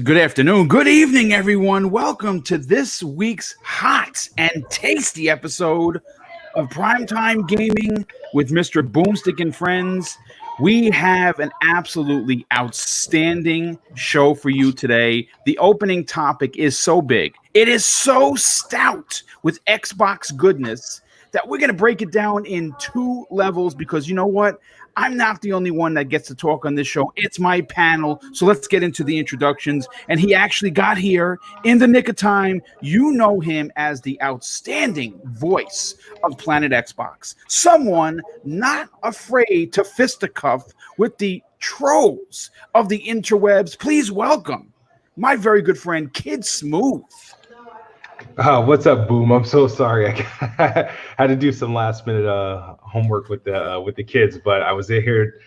Good afternoon, good evening, everyone. Welcome to this week's hot and tasty episode of Primetime Gaming with Mr. Boomstick and Friends. We have an absolutely outstanding show for you today. The opening topic is so big. It is so stout with Xbox goodness that we're going to break it down in two levels because you know what? I'm not the only one that gets to talk on this show. It's my panel. So let's get into the introductions. And he actually got here in the nick of time. You know him as the outstanding voice of Planet Xbox. Someone not afraid to fisticuff with the trolls of the interwebs. Please welcome my very good friend, Kid Smooth. What's up, Boom? I'm so sorry. I had to do some last minute homework with the kids, but I was here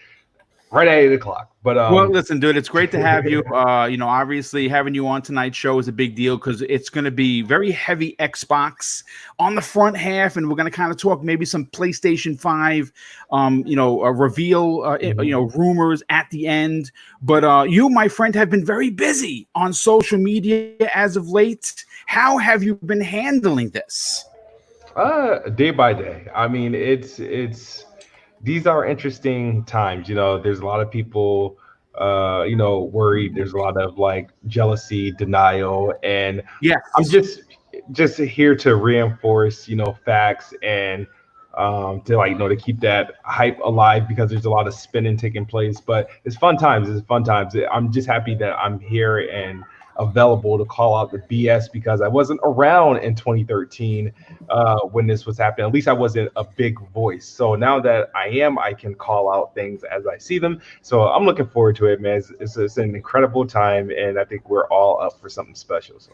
right at 8 o'clock. But well, listen, dude, it's great to have you. Obviously having you on tonight's show is a big deal because it's going to be very heavy Xbox on the front half, and we're going to kind of talk maybe some PlayStation 5, a reveal, rumors at the end. But you, my friend, have been very busy on social media as of late. How have you been handling this? Day by day. I mean, it's these are interesting times. There's a lot of people, worried. There's a lot of jealousy, denial, and yeah, I'm just here to reinforce, facts and to keep that hype alive because there's a lot of spinning taking place. But it's fun times. I'm just happy that I'm here and available to call out the BS because I wasn't around in 2013 when this was happening. At least I wasn't a big voice. So now that I can call out things as I see them. So I'm looking forward to it, man. It's an incredible time, and I think we're all up for something special. So.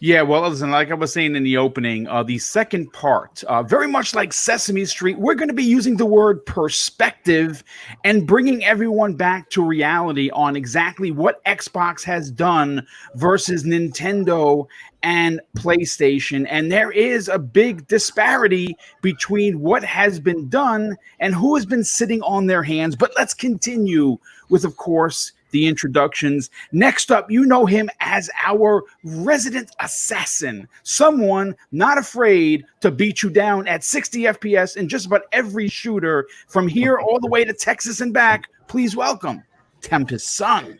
Yeah, well, listen, like I was saying in the opening, the second part, very much like Sesame Street, we're going to be using the word perspective and bringing everyone back to reality on exactly what Xbox has done versus Nintendo and PlayStation. And there is a big disparity between what has been done and who has been sitting on their hands. But let's continue with, of course, the introductions. Next up, you know him as our resident assassin, someone not afraid to beat you down at 60 FPS in just about every shooter from here all the way to Texas and back. Please welcome Tempest Sun.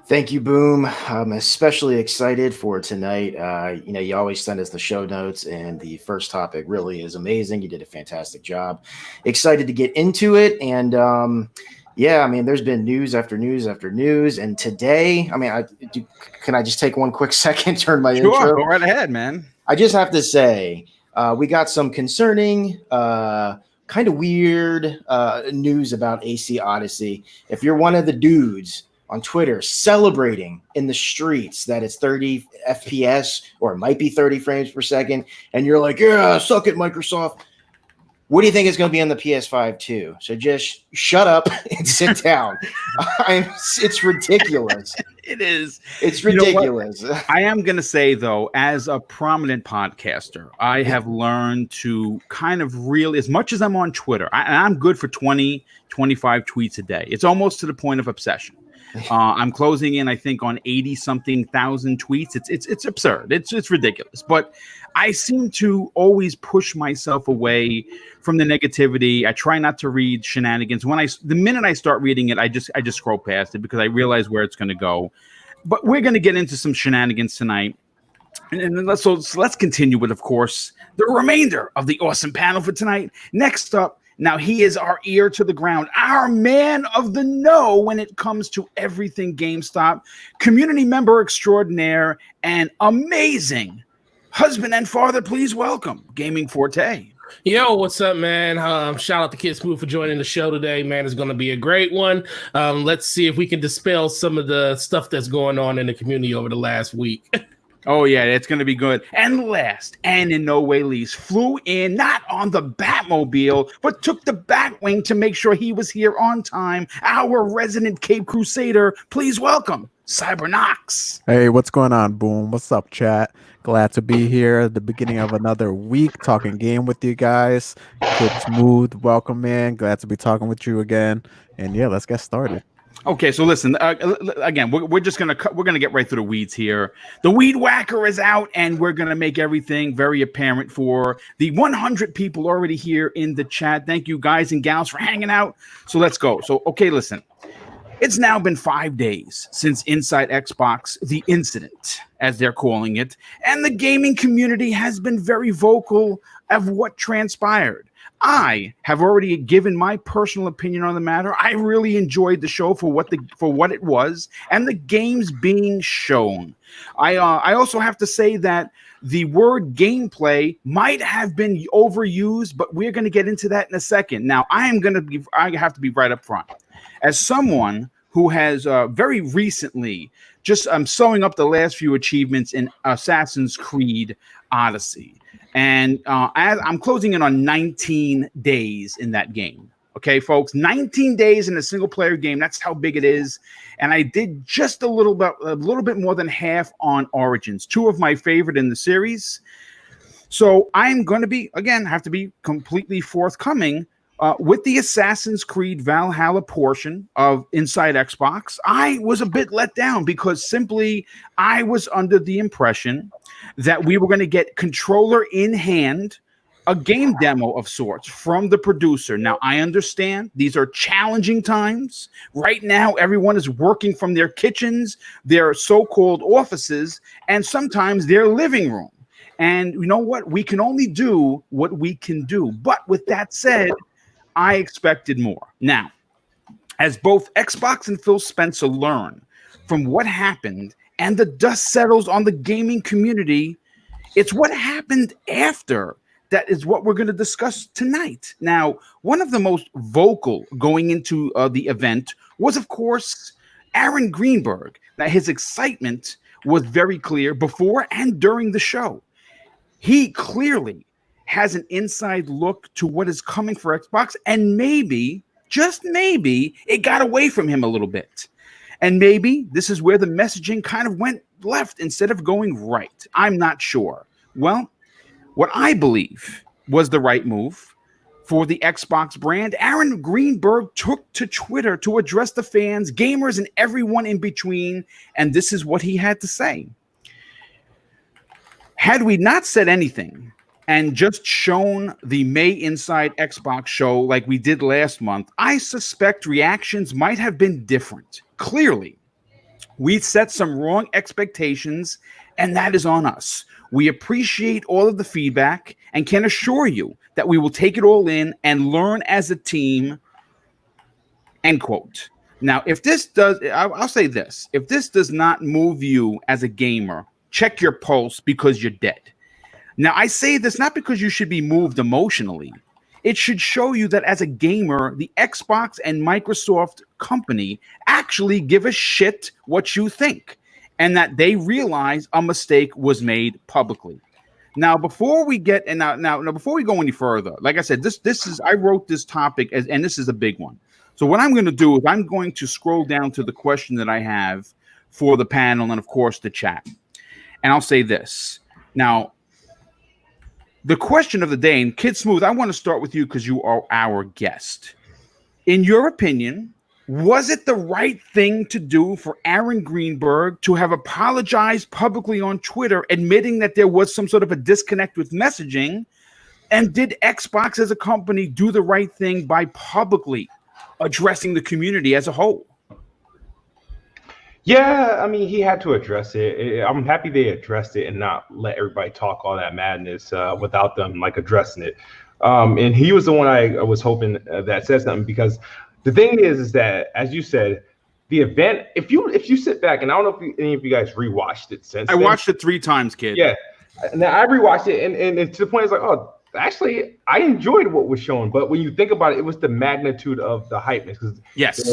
Thank you, Boom. I'm especially excited for tonight. You always send us the show notes, and the first topic really is amazing. You did a fantastic job. Excited to get into it, and yeah, I mean, there's been news after news after news, and today, I mean, can I just take one quick second, turn my intro? Sure, go right ahead, man. I just have to say, we got some concerning, kind of weird news about AC Odyssey. If you're one of the dudes on Twitter celebrating in the streets that it's 30 FPS, or it might be 30 frames per second, and you're like, yeah, suck it, Microsoft. What do you think is going to be on the PS5 too? So just shut up and sit down. It's ridiculous. It is. It's ridiculous. I am going to say, though, as a prominent podcaster, I have learned to kind of really, as much as I'm on Twitter, I'm good for 20, 25 tweets a day. It's almost to the point of obsession. I'm closing in, I think, on 80-something thousand tweets. It's absurd. It's ridiculous. But I seem to always push myself away from the negativity. I try not to read shenanigans. The minute I start reading it, I just scroll past it because I realize where it's going to go. But we're going to get into some shenanigans tonight. And let's continue with, of course, the remainder of the awesome panel for tonight. Next up, now he is our ear to the ground, our man of the know when it comes to everything GameStop, community member extraordinaire, and amazing husband and father. Please welcome Gaming Forte. Yo, what's up, man? Shout out to Kid Smooth for joining the show today, man. It's going to be a great one. Let's see if we can dispel some of the stuff that's going on in the community over the last week. Oh, yeah, it's going to be good. And last, and in no way least, flew in not on the Batmobile, but took the Batwing to make sure he was here on time. Our resident Cape Crusader, please welcome Cybernox. Hey, what's going on, Boom? What's up, chat? Glad to be here at the beginning of another week talking game with you guys. Kid Smooth, welcome, man. Glad to be talking with you again. And yeah, let's get started. Okay, so listen, again, we're just gonna we're gonna get right through the weeds here. The weed whacker is out, and we're gonna make everything very apparent for the 100 people already here in the chat. Thank you, guys and gals, for hanging out. So let's go. So okay, listen, it's now been 5 days since Inside Xbox, the incident, as they're calling it, and the gaming community has been very vocal of what transpired. I have already given my personal opinion on the matter. I really enjoyed the show for what it was and the games being shown. I also have to say that the word gameplay might have been overused, but we're going to get into that in a second. Now, I have to be right up front. As someone who has very recently just sewing up the last few achievements in Assassin's Creed Odyssey. And I'm closing in on 19 days in that game. Okay, folks, 19 days in a single player game. That's how big it is. And I did just a little bit more than half on Origins, two of my favorite in the series. So I'm going to be, again, have to be completely forthcoming with the Assassin's Creed Valhalla portion of Inside Xbox. I was a bit let down because simply I was under the impression that we were going to get controller in hand, a game demo of sorts from the producer. Now, I understand these are challenging times. Right now, everyone is working from their kitchens, their so-called offices, and sometimes their living room. And you know what? We can only do what we can do. But with that said, I expected more. Now, as both Xbox and Phil Spencer learn from what happened and the dust settles on the gaming community, it's what happened after that is what we're going to discuss tonight. Now, one of the most vocal going into the event was, of course, Aaron Greenberg. Now, his excitement was very clear before and during the show. He clearly has an inside look to what is coming for Xbox, and maybe, just maybe, it got away from him a little bit. And maybe this is where the messaging kind of went left instead of going right. I'm not sure. Well, what I believe was the right move for the Xbox brand, Aaron Greenberg took to Twitter to address the fans, gamers, and everyone in between, and this is what he had to say. Had we not said anything and just shown the May Inside Xbox show like we did last month, I suspect reactions might have been different. Clearly, we set some wrong expectations, and that is on us. We appreciate all of the feedback and can assure you that we will take it all in and learn as a team, end quote. Now, if this does, I'll say this, if this does not move you as a gamer, check your pulse because you're dead. Now, I say this not because you should be moved emotionally. It should show you that as a gamer, the Xbox and Microsoft company actually give a shit what you think and that they realize a mistake was made publicly. Now, before we get and now before we go any further, like I said, this is I wrote this topic and this is a big one. So what I'm going to do is I'm going to scroll down to the question that I have for the panel and of course the chat. And I'll say this. Now, the question of the day, and Kid Smooth, I want to start with you because you are our guest. In your opinion, was it the right thing to do for Aaron Greenberg to have apologized publicly on Twitter, admitting that there was some sort of a disconnect with messaging? And did Xbox as a company do the right thing by publicly addressing the community as a whole? Yeah, I mean, he had to address it. I'm happy they addressed it and not let everybody talk all that madness without them like addressing it. And he was the one I was hoping that said something, because the thing is that, as you said, the event, if you sit back, and I don't know if any of you guys rewatched it since. I watched it 3 times, Kid. Yeah. Now I rewatched it, and to the point it's like, oh, actually, I enjoyed what was shown. But when you think about it, it was the magnitude of the hypeness. Because yes,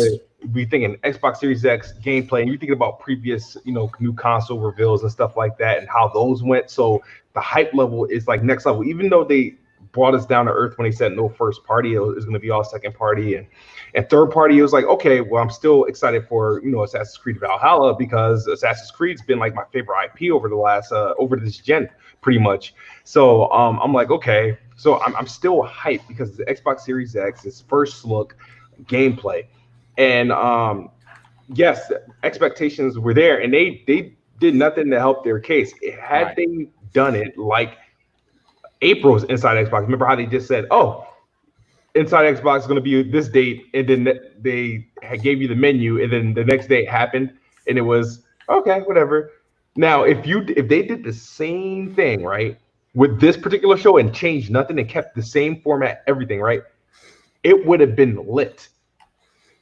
we thinking Xbox Series X gameplay, and you're thinking about previous, new console reveals and stuff like that, and how those went. So the hype level is like next level. Even though they brought us down to earth when they said no first party. It was going to be all second party and third party. It was like, okay, well, I'm still excited for, you know, Assassin's Creed Valhalla, because Assassin's Creed's been like my favorite IP over the last over this gen pretty much. So I'm like, okay, so I'm still hyped because the Xbox Series X is first look gameplay, and yes, expectations were there, and they did nothing to help their case. Had they done it like April's Inside Xbox, remember how they just said, oh, Inside Xbox is going to be this date, and then they gave you the menu, and then the next day it happened, and it was okay, whatever. Now, if they did the same thing, right, with this particular show and changed nothing and kept the same format, everything, right, it would have been lit,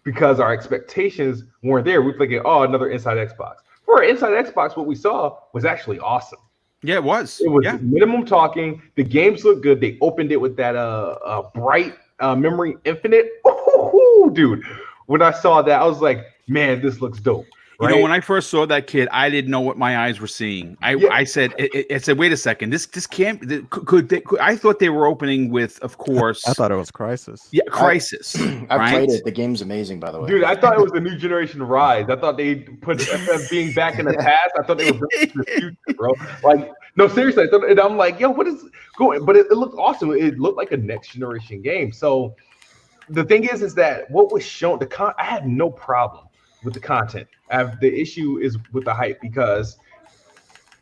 because our expectations weren't there. We're thinking, oh, another Inside Xbox. For Inside Xbox, what we saw was actually awesome. Yeah, it was. It was minimum talking. The games looked good. They opened it with that bright Memory Infinite. Ooh, dude. When I saw that, I was like, man, this looks dope. Right? You know, when I first saw that kid, I didn't know what my eyes were seeing. I said, wait a second, this can't. I thought they were opening with, of course. I thought it was Crisis. Yeah, Crisis. I played it. The game's amazing, by the way. Dude, I thought it was the new generation Rise. I thought they put FF being back in the past. I thought they were bringing to the future, bro. Like, no, seriously. And I'm like, yo, what is going? But it looked awesome. It looked like a next generation game. So the thing is that what was shown, I had no problem with the content. The issue is with the hype, because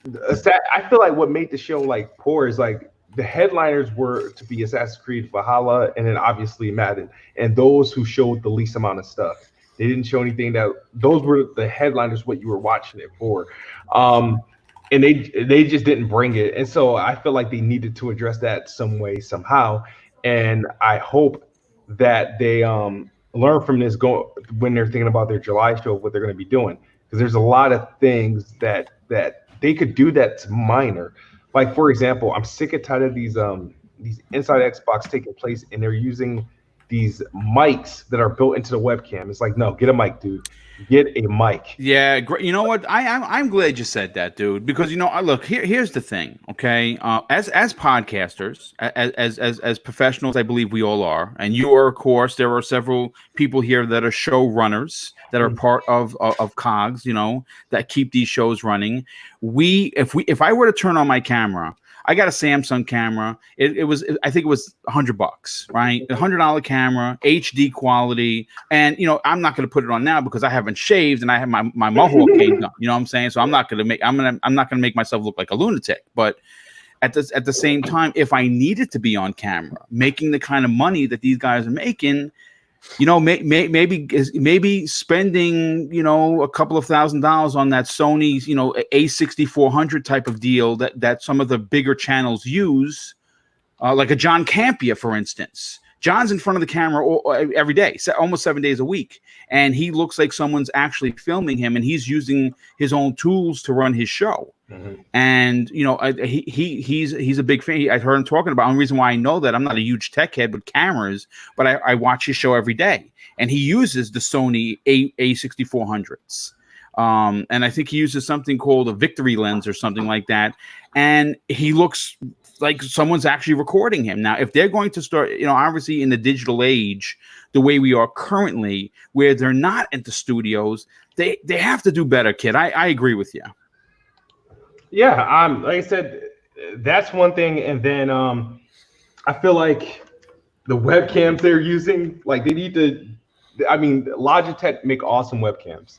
I feel like what made the show like poor is like the headliners were to be Assassin's Creed Valhalla and then obviously Madden, and those who showed the least amount of stuff. They didn't show anything those were the headliners, what you were watching it for. And they just didn't bring it. And so I feel like they needed to address that some way, somehow. And I hope that they learn from this when they're thinking about their July show, what they're going to be doing, because there's a lot of things that they could do that's minor. Like, for example, I'm sick and tired of these Inside Xbox taking place, and they're using these mics that are built into the webcam. It's like, no, get a mic, dude. Get a mic. Yeah, you know what? I'm glad you said that, dude, because, you know, look, here's the thing, okay? As podcasters, as professionals, I believe we all are, and you are, of course. There are several people here that are showrunners, that are part of cogs, you know, that keep these shows running. If I were to turn on my camera, I got a Samsung camera. I think it was $100, right? $100 camera, HD quality, and, you know, I'm not going to put it on now because I haven't shaved and I have my mohawk came done. You know what I'm saying? So I'm not going to make myself look like a lunatic. But at the same time, if I needed to be on camera, making the kind of money that these guys are making, you know, maybe spending, you know, a couple of $1,000s on that Sony, you know, A6400 type of deal that some of the bigger channels use, like a John Campia, for instance. John's in front of the camera every day, almost 7 days a week, and he looks like someone's actually filming him, and he's using his own tools to run his show. Mm-hmm. And, you know, he's a big fan. I heard him talking about. The reason why I know that, I'm not a huge tech head with cameras, but I watch his show every day, and he uses the Sony A6400s. And I think he uses something called a Victory lens or something like that, and he looks like someone's actually recording him. Now, if they're going to start, you know, obviously in the digital age, the way we are currently, where they're not at the studios, they have to do better, kid. I agree with you. Yeah, like I said, that's one thing. And then I feel like the webcams they're using, like, they need to, I mean, Logitech make awesome webcams.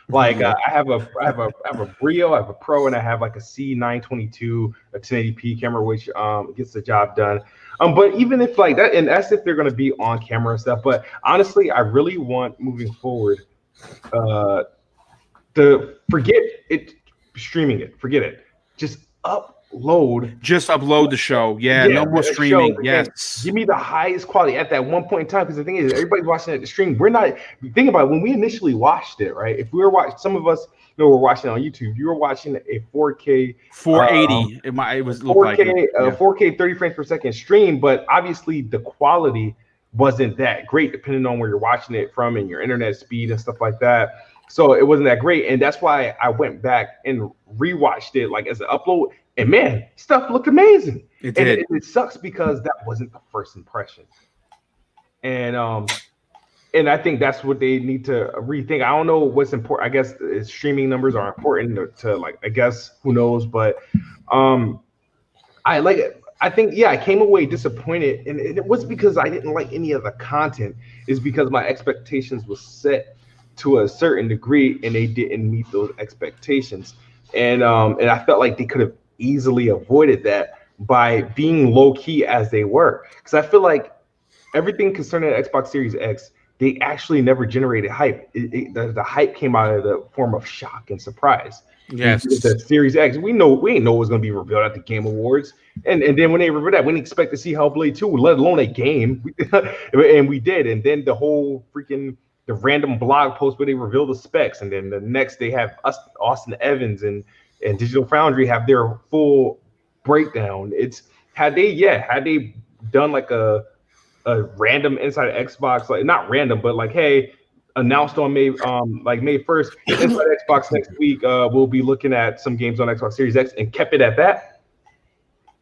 Like, I have a Brio, I have a Pro, and I have like a C922, a 1080p camera, which gets the job done. But even if like that, and that's if they're going to be on camera and stuff. But honestly, I really want, moving forward, to forget it, streaming it, forget it. Just upload the show. Yeah, no more streaming. Yes, give me the highest quality at that one point in time, because the thing is, everybody's watching it at the stream. We're not thinking about it. When we initially watched it, right? If we were watching, some of us, you know, were watching it on YouTube. You were watching a 4K 480. It was 4K 4K 30 frames per second stream, but obviously the quality wasn't that great, depending on where you're watching it from and your internet speed and stuff like that. So it wasn't that great, and that's why I went back and rewatched it like as an upload. And man, stuff looked amazing. It did. And it sucks because that wasn't the first impression. And I think that's what they need to rethink. I don't know what's important. I guess streaming numbers are important to like. I guess who knows, but I like it. I think I came away disappointed, and it was because I didn't like any of the content. It's because my expectations was set to a certain degree, and they didn't meet those expectations. And I felt like they could have easily avoided that by being low key as they were. Because I feel like everything concerning the Xbox Series X, they actually never generated hype. The hype came out of the form of shock and surprise. Yes, the Series X, we ain't know it was going to be revealed at the Game Awards, and then when they revealed that, we didn't expect to see Hellblade 2, let alone a game, and we did. And then the random blog post where they reveal the specs, and then the next they have Austin Evans and Digital Foundry have their full breakdown. It's had they done like a random inside Xbox, like not random, but like, hey, announced on May 1st, inside Xbox next week, we'll be looking at some games on Xbox Series X, and kept it at that.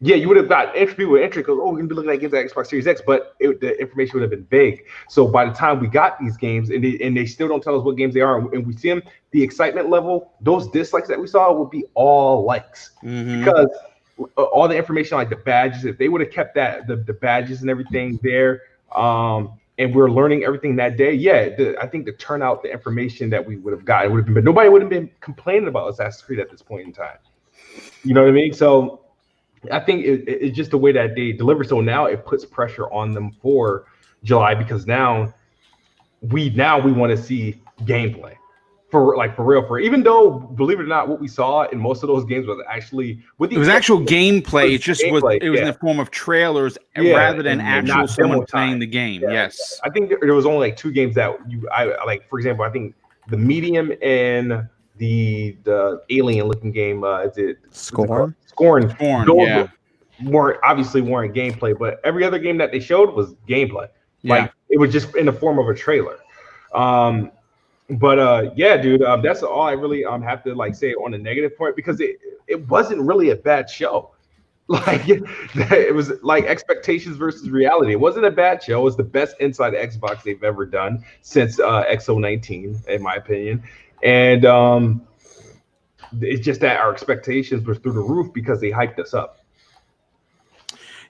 Yeah, you would have got people with entry because we're gonna be looking at games at Xbox Series X, but the information would have been vague. So by the time we got these games, and they still don't tell us what games they are, and we see them, the excitement level, those dislikes that we saw would be all likes, because all the information like the badges, if they would have kept that the badges and everything there, and we're learning everything that day. I think the turnout, the information that we would have gotten would have been, nobody would have been complaining about Assassin's Creed at this point in time. You know what I mean? So I think it's just the way that they deliver. So now it puts pressure on them for July, because now we want to see gameplay for real. Even though, believe it or not, what we saw in most of those games was actually actual gameplay. It just was in the form of trailers rather than actual someone playing the game. Yes, I think there was only like 2 games that I like. For example, I think the Medium and the alien looking game. Is it Scorn? Scorn. Yeah. weren't gameplay, but every other game that they showed was gameplay. Like it was just in the form of a trailer. But dude, that's all I really have to like say on the negative point, because it wasn't really a bad show. Like it was like expectations versus reality. It wasn't a bad show. It was the best inside Xbox they've ever done since XO19, in my opinion. And it's just that our expectations were through the roof because they hyped us up.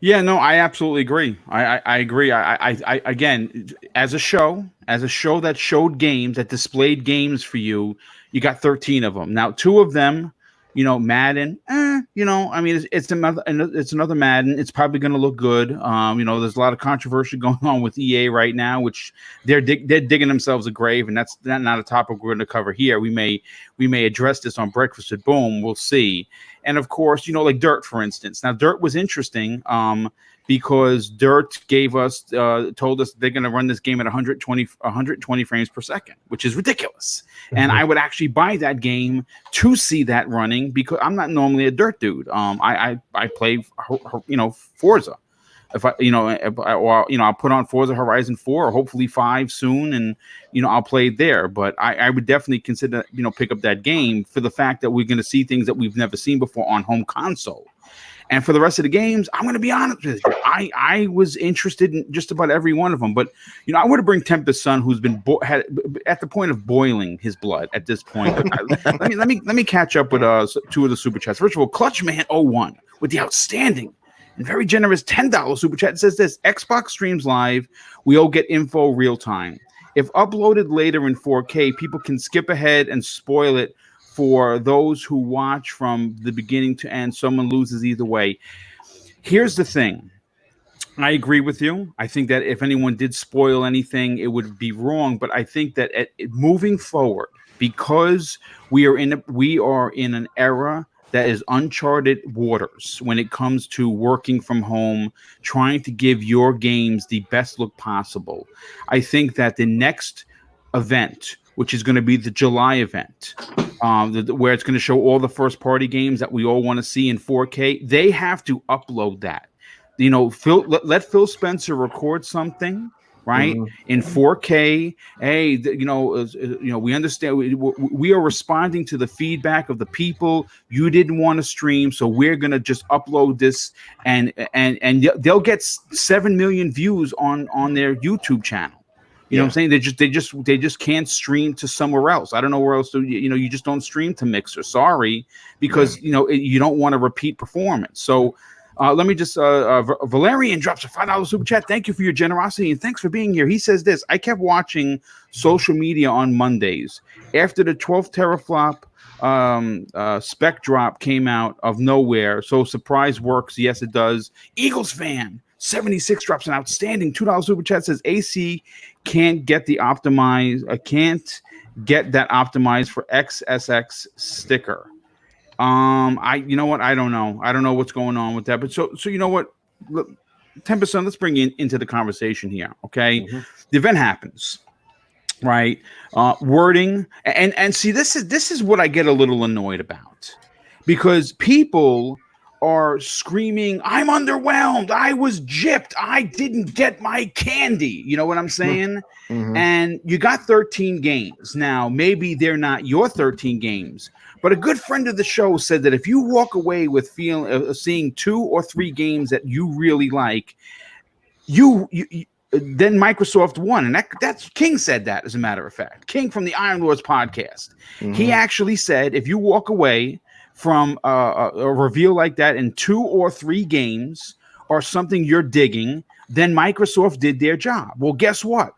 Yeah, no, I absolutely agree. I agree. I again, as a show that showed games, that displayed games for you, you got 13 of them. Now, 2 of them, Madden, I mean, it's another Madden. It's probably going to look good. There's a lot of controversy going on with EA right now, which they're digging themselves a grave, and that's not a topic we're going to cover here. We may address this on Breakfast with Boom. We'll see. And of course, like Dirt, for instance. Now, Dirt was interesting because Dirt told us they're going to run this game at 120 frames per second, which is ridiculous. And I would actually buy that game to see that running, because I'm not normally a Dirt dude. I play, Forza. If I'll put on Forza Horizon 4 or hopefully 5 soon, and I'll play it there. But I would definitely consider pick up that game for the fact that we're going to see things that we've never seen before on home console. And for the rest of the games, I'm going to be honest with you, I was interested in just about every one of them. But I would have bring Tempest Son, who's been at the point of boiling his blood at this point. But let me catch up with 2 of the super chats. First of all, Clutchman 01 with the outstanding and very generous $10 super chat. It says this: Xbox streams live. We all get info real time. If uploaded later in 4K, people can skip ahead and spoil it for those who watch from the beginning to end. Someone loses either way. Here's the thing. I agree with you. I think that if anyone did spoil anything, it would be wrong. But I think that moving forward, because we are in an era that is uncharted waters when it comes to working from home, trying to give your games the best look possible. I think that the next event, which is going to be the July event, where it's going to show all the first-party games that we all want to see in 4K, they have to upload that. Let Phil Spencer record something, right? In 4K. Hey, we understand. We are responding to the feedback of the people. You didn't want to stream, so we're gonna just upload this, and they'll get 7 million views on their YouTube channel. You know what I'm saying? They just can't stream to somewhere else. I don't know where else to. You just don't stream to Mixer. Sorry, because you don't want a repeat performance. So. Let me just, Valerian drops a $5 super chat. Thank you for your generosity and thanks for being here. He says this: I kept watching social media on Mondays. After the 12th teraflop spec drop came out of nowhere. So surprise works. Yes, it does. Eagles fan 76 drops an outstanding $2 super chat. Says AC can't get that optimized for XSX sticker. I don't know. I don't know what's going on with that. But so you know what? 10%. Let's bring you into the conversation here. Okay, the event happens, right? Wording and see, this is what I get a little annoyed about, because people are screaming, "I'm underwhelmed. I was gypped. I didn't get my candy." You know what I'm saying? And you got 13 games. Now, maybe they're not your 13 games. But a good friend of the show said that if you walk away with seeing 2 or 3 games that you really like, you then Microsoft won. And that's King said that, as a matter of fact. King from the Iron Lords podcast. He actually said if you walk away from a reveal like that in 2 or 3 games or something you're digging, then Microsoft did their job. Well, guess what?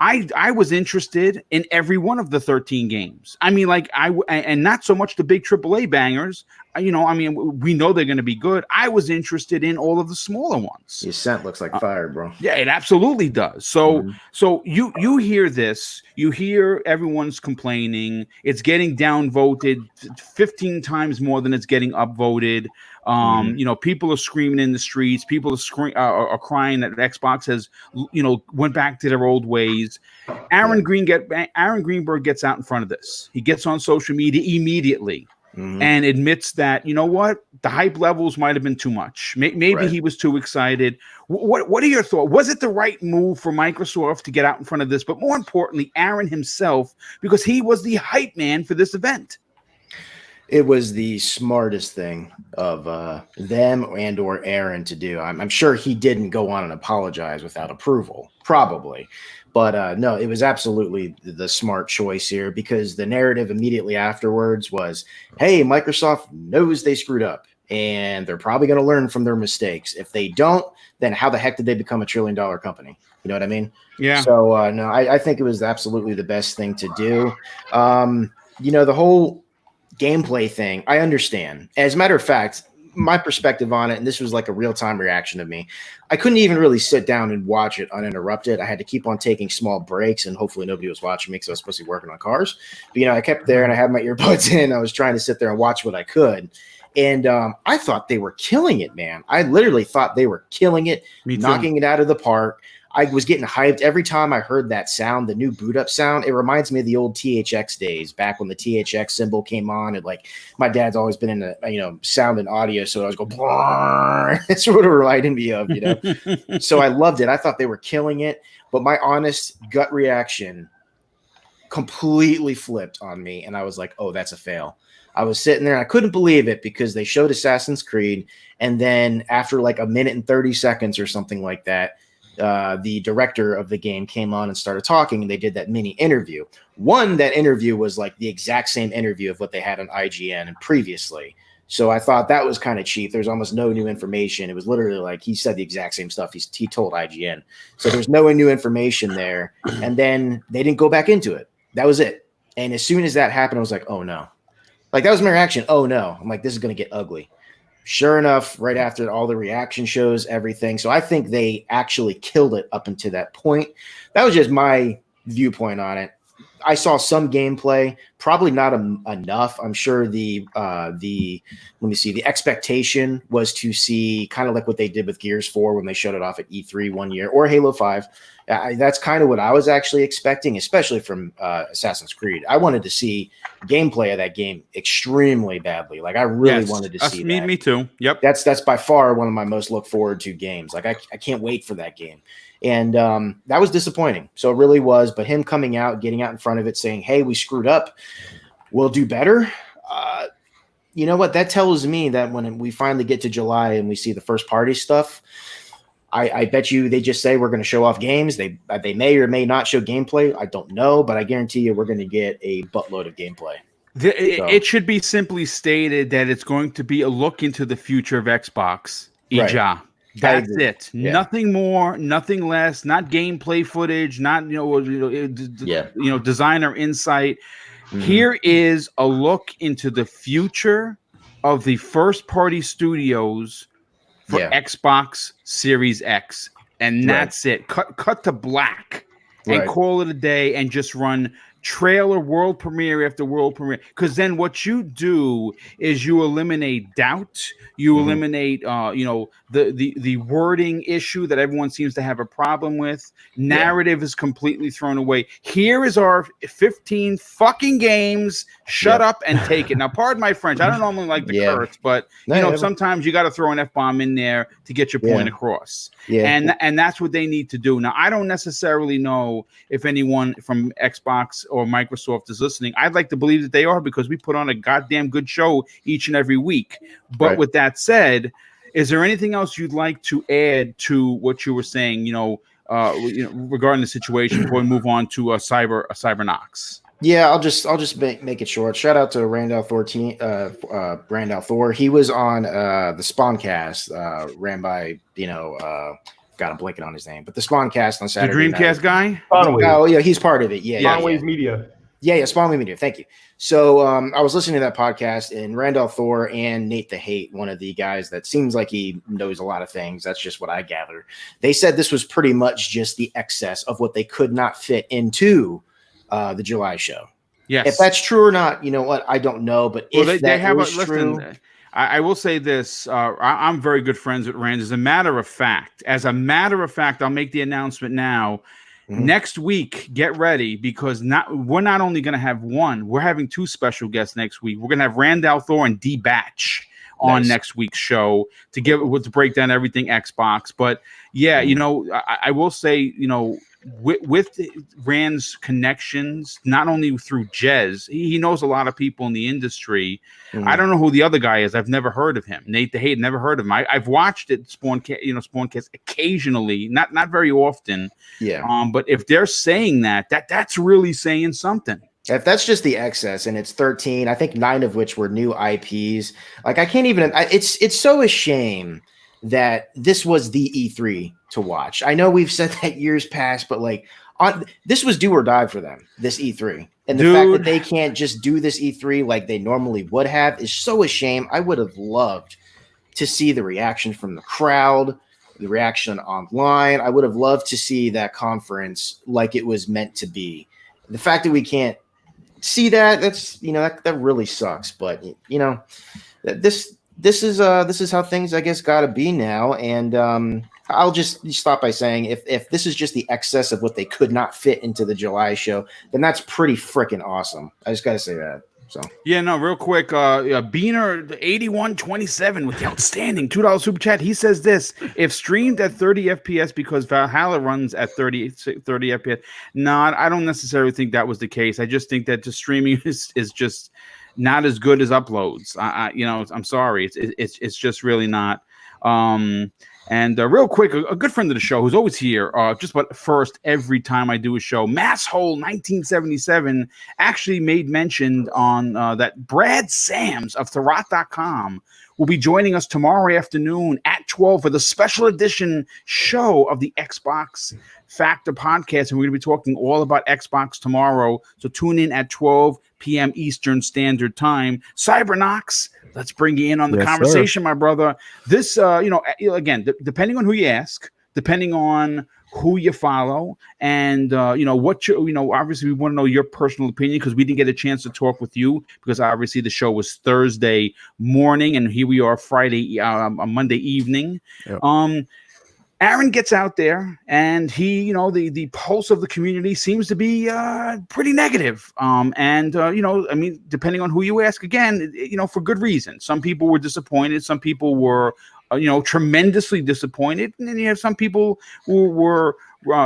I was interested in every one of the 13 games. I mean, and not so much the big AAA bangers. We know they're going to be good. I was interested in all of the smaller ones. Your scent looks like fire, bro. Yeah, it absolutely does. So you hear this, you hear everyone's complaining. It's getting downvoted 15 times more than it's getting upvoted. People are screaming in the streets. People are crying that Xbox has, went back to their old ways. Aaron Greenberg gets out in front of this. He gets on social media immediately and admits that, you know what, the hype levels might have been too much. Maybe he was too excited. What are your thoughts? Was it the right move for Microsoft to get out in front of this? But more importantly, Aaron himself, because he was the hype man for this event. It was the smartest thing of them and or Aaron to do. I'm sure he didn't go on and apologize without approval, probably. But no, it was absolutely the smart choice here, because the narrative immediately afterwards was, hey, Microsoft knows they screwed up and they're probably going to learn from their mistakes. If they don't, then how the heck did they become $1 trillion company? You know what I mean? Yeah. So no, I think it was absolutely the best thing to do. The whole gameplay thing, I understand. As a matter of fact, my perspective on it, and this was like a real-time reaction of me, I couldn't even really sit down and watch it uninterrupted. I had to keep on taking small breaks, and hopefully nobody was watching me because I was supposed to be working on cars. But, I kept there and I had my earbuds in. I was trying to sit there and watch what I could. And I thought they were killing it, man. I literally thought they were killing it, knocking it out of the park. I was getting hyped every time I heard that sound, the new boot up sound. It reminds me of the old THX days, back when the THX symbol came on. And my dad's always been in the sound and audio, so I was going, that's what it reminded me of, So I loved it. I thought they were killing it, but my honest gut reaction completely flipped on me, and I was like, oh, that's a fail. I was sitting there and I couldn't believe it, because they showed Assassin's Creed, and then after like a minute and 30 seconds or something like that, the director of the game came on and started talking, and they did that mini interview. That interview was like the exact same interview of what they had on IGN and previously. So I thought that was kind of cheap. There's almost no new information. It was literally like he said the exact same stuff he told IGN. So there's no new information there. And then they didn't go back into it. That was it. And as soon as that happened, I was like, oh no. That was my reaction. Oh no. I'm like, this is going to get ugly. Sure enough, right after all the reaction shows, everything. So I think they actually killed it up until that point. That was just my viewpoint on it. I saw some gameplay, probably not enough. I'm sure the expectation was to see kind of like what they did with Gears 4 when they showed it off at E3 one year, or Halo 5. That's kind of what I was actually expecting, especially from Assassin's Creed. I wanted to see gameplay of that game extremely badly. Like I really wanted to see that. Me too. Yep. That's by far one of my most look forward to games. Like I can't wait for that game. And that was disappointing. So it really was. But him coming out, getting out in front of it, saying, hey, we screwed up, we'll do better. You know what? That tells me that when we finally get to July and we see the first party stuff, I bet you they just say we're going to show off games. They may or may not show gameplay. I don't know. But I guarantee you we're going to get a buttload of gameplay. It should be simply stated that it's going to be a look into the future of Xbox. Right. Ija. That's it. Yeah. Nothing more, nothing less. Not gameplay footage. Not designer insight. Mm-hmm. Here is a look into the future of the first-party studios for Xbox Series X, and that's it. Cut to black and call it a day, and just run trailer world premiere after world premiere, because then what you do is you eliminate doubt, you eliminate the wording issue that everyone seems to have a problem with. Narrative is completely thrown away. Here is our 15 fucking games. Shut up and take it. Now, pardon my French, I don't normally like the curse, but sometimes you got to throw an F-bomb in there to get your point across. And that's what they need to do. Now, I don't necessarily know if anyone from Xbox or Microsoft is listening. I'd like to believe that they are, because we put on a goddamn good show each and every week. But with that said, is there anything else you'd like to add to what you were saying, regarding the situation before we move on to Cybernox? Yeah, I'll just make it short. Shout out to Randall Thor. He was on the Spawncast, ran by God, I'm blanking on his name, but the Spawncast on Saturday. The Dreamcast guy? Oh yeah, he's part of it. Spawnways Media. Yeah, Spawnway Media. Thank you. So I was listening to that podcast, and Randall Thor and Nate the Hate, one of the guys that seems like he knows a lot of things. That's just what I gather. They said this was pretty much just the excess of what they could not fit into the July show. Yes. If that's true or not, you know what? I don't know. But if that is true. Listen, I will say this. I'm very good friends with Rand. As a matter of fact, I'll make the announcement now. Mm-hmm. Next week, get ready, because we're not only going to have one, we're having two special guests next week. We're going to have Randall Thor and D Batch on next week's show to break down everything Xbox. But I will say, with Rand's connections, not only through Jez, he knows a lot of people in the industry. Mm-hmm. I don't know who the other guy is. I've never heard of him. Nate the Hate, never heard of him. I've watched it, Spawncast occasionally, not very often. Yeah. But if they're saying that's really saying something. If that's just the excess, and it's 13, I think 9 of which were new IPs. Like I can't even. It's so a shame that this was the E3 to watch. I know we've said that years past, but this was do or die for them, this E3. And the fact that they can't just do this E3 like they normally would have is so a shame. I would have loved to see the reaction from the crowd, the reaction online. I would have loved to see that conference like it was meant to be. The fact that we can't see that, that really sucks. But this is how things, I guess, got to be now. And I'll just stop by saying if this is just the excess of what they could not fit into the July show, then that's pretty freaking awesome. I just got to say that. So real quick, Beaner 8127 with the outstanding $2 super chat. He says this: if streamed at 30 FPS because Valhalla runs at 30 FPS. No, I don't necessarily think that was the case. I just think that the streaming is just not as good as uploads. I'm sorry, it's just really not. And real quick, a good friend of the show who's always here, just about first every time I do a show, Masshole 1977, actually made mention on that Brad Sams of Thorat.com will be joining us tomorrow afternoon at 12 for the special edition show of the Xbox Factor podcast. And we're going to be talking all about Xbox tomorrow. So tune in at 12 p.m. Eastern Standard Time. Cybernox, let's bring you in on the conversation, my brother. This, again, depending on who you ask, depending on who you follow and what obviously we want to know your personal opinion because we didn't get a chance to talk with you because obviously the show was Thursday morning and here we are Friday Monday evening. Yep. Aaron gets out there and he, the pulse of the community seems to be pretty negative. Depending on who you ask, again, for good reason. Some people were disappointed. Some people were, tremendously disappointed. And then you have some people who were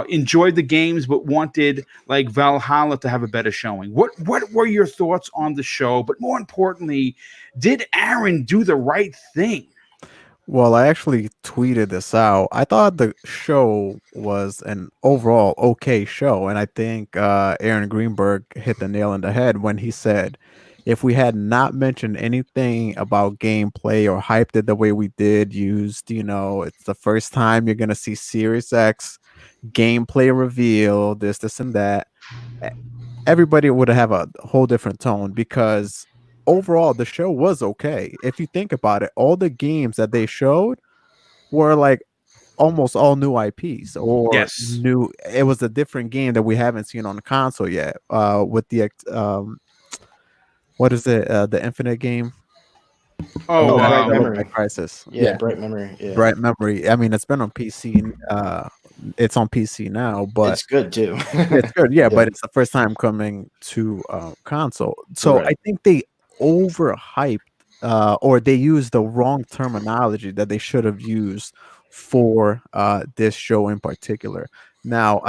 enjoyed the games but wanted like Valhalla to have a better showing. What were your thoughts on the show? But more importantly, did Aaron do the right thing? Well, I actually tweeted this out. I thought the show was an overall okay show, and I think Aaron Greenberg hit the nail on the head when he said, if we had not mentioned anything about gameplay or hyped it the way we did, it's the first time you're gonna see Series X gameplay reveal, this and that, everybody would have a whole different tone because overall the show was okay. If you think about it, all the games that they showed were like almost all new IPs or Yes. new. It was a different game that we haven't seen on the console yet. With the what is it? The Infinite game. Bright Memory. Crisis. Yeah, Bright Memory. Yeah. Bright Memory. I mean, it's been on PC. It's on PC now, but it's good too. It's good. Yeah, but it's the first time coming to console. So Right. I think they overhyped or they used the wrong terminology that they should have used for this show in particular. Now,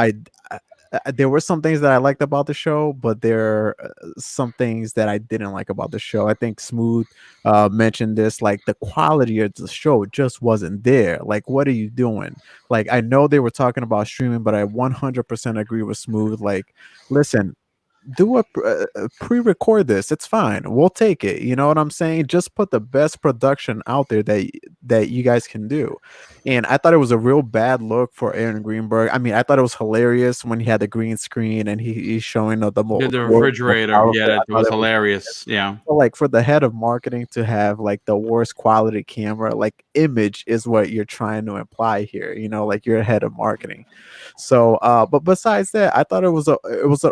there were some things that I liked about the show, but there are some things that I didn't like about the show. I think Smooth mentioned this, like the quality of the show just wasn't there. Like, what are you doing? Like, I know they were talking about streaming, but I 100% agree with Smooth. Like, listen, do a pre-record this. It's fine. We'll take it. You know what I'm saying? Just put the best production out there that you guys can do. And I thought it was a real bad look for Aaron Greenberg. I mean, I thought it was hilarious when he had the green screen and he's showing the refrigerator. Yeah, that was hilarious. Yeah. So, like, for the head of marketing to have like the worst quality camera, like image is what you're trying to imply here. Like you're head of marketing. So, but besides that, I thought it was an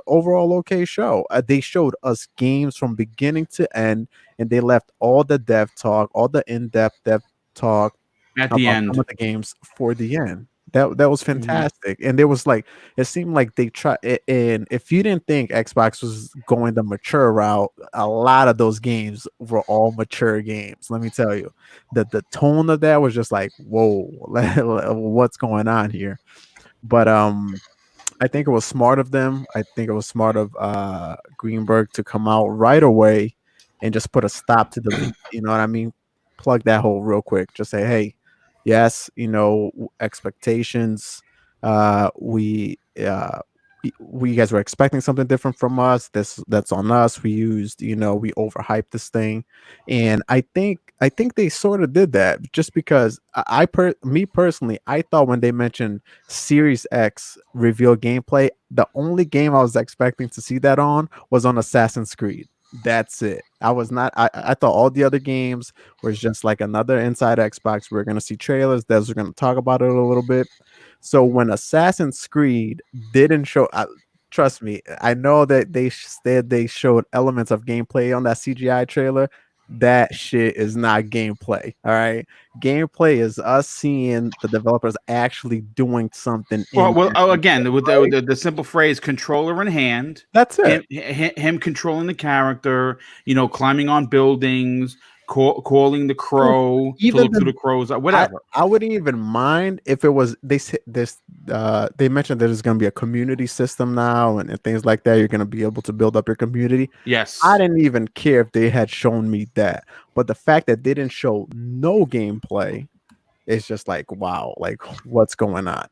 overall okay show. They showed us games from beginning to end, and they left all the dev talk, all the in-depth dev talk at the end of the games for the end. That was fantastic. And there was like, it seemed like they tried. And if you didn't think Xbox was going the mature route, a lot of those games were all mature games. Let me tell you, the tone of that was just like, whoa, what's going on here? But I think it was smart of them. I think it was smart of Greenberg to come out right away and just put a stop to the leak. You know what I mean? Plug that hole real quick. Just say, hey, yes, expectations. We guys were expecting something different from us. That's on us. We used, we overhyped this thing, and I think they sort of did that just because me personally, I thought when they mentioned Series X reveal gameplay, the only game I was expecting to see that on was on Assassin's Creed. That's it. I was not. I thought all the other games were just like another Inside Xbox. We're gonna see trailers. We're gonna talk about it a little bit. So when Assassin's Creed didn't show, trust me, I know that they said they showed elements of gameplay on that CGI trailer. That shit is not gameplay. All right, gameplay is us seeing the developers actually doing something. Again, with the simple phrase "controller in hand." That's it. Him controlling the character, climbing on buildings, calling the crow to look through the crows, whatever. I wouldn't even mind if it was they mentioned that there's going to be a community system now and things like that. You're going to be able to build up your community. Yes. I didn't even care if they had shown me that, but the fact that they didn't show no gameplay is just like, wow, like what's going on?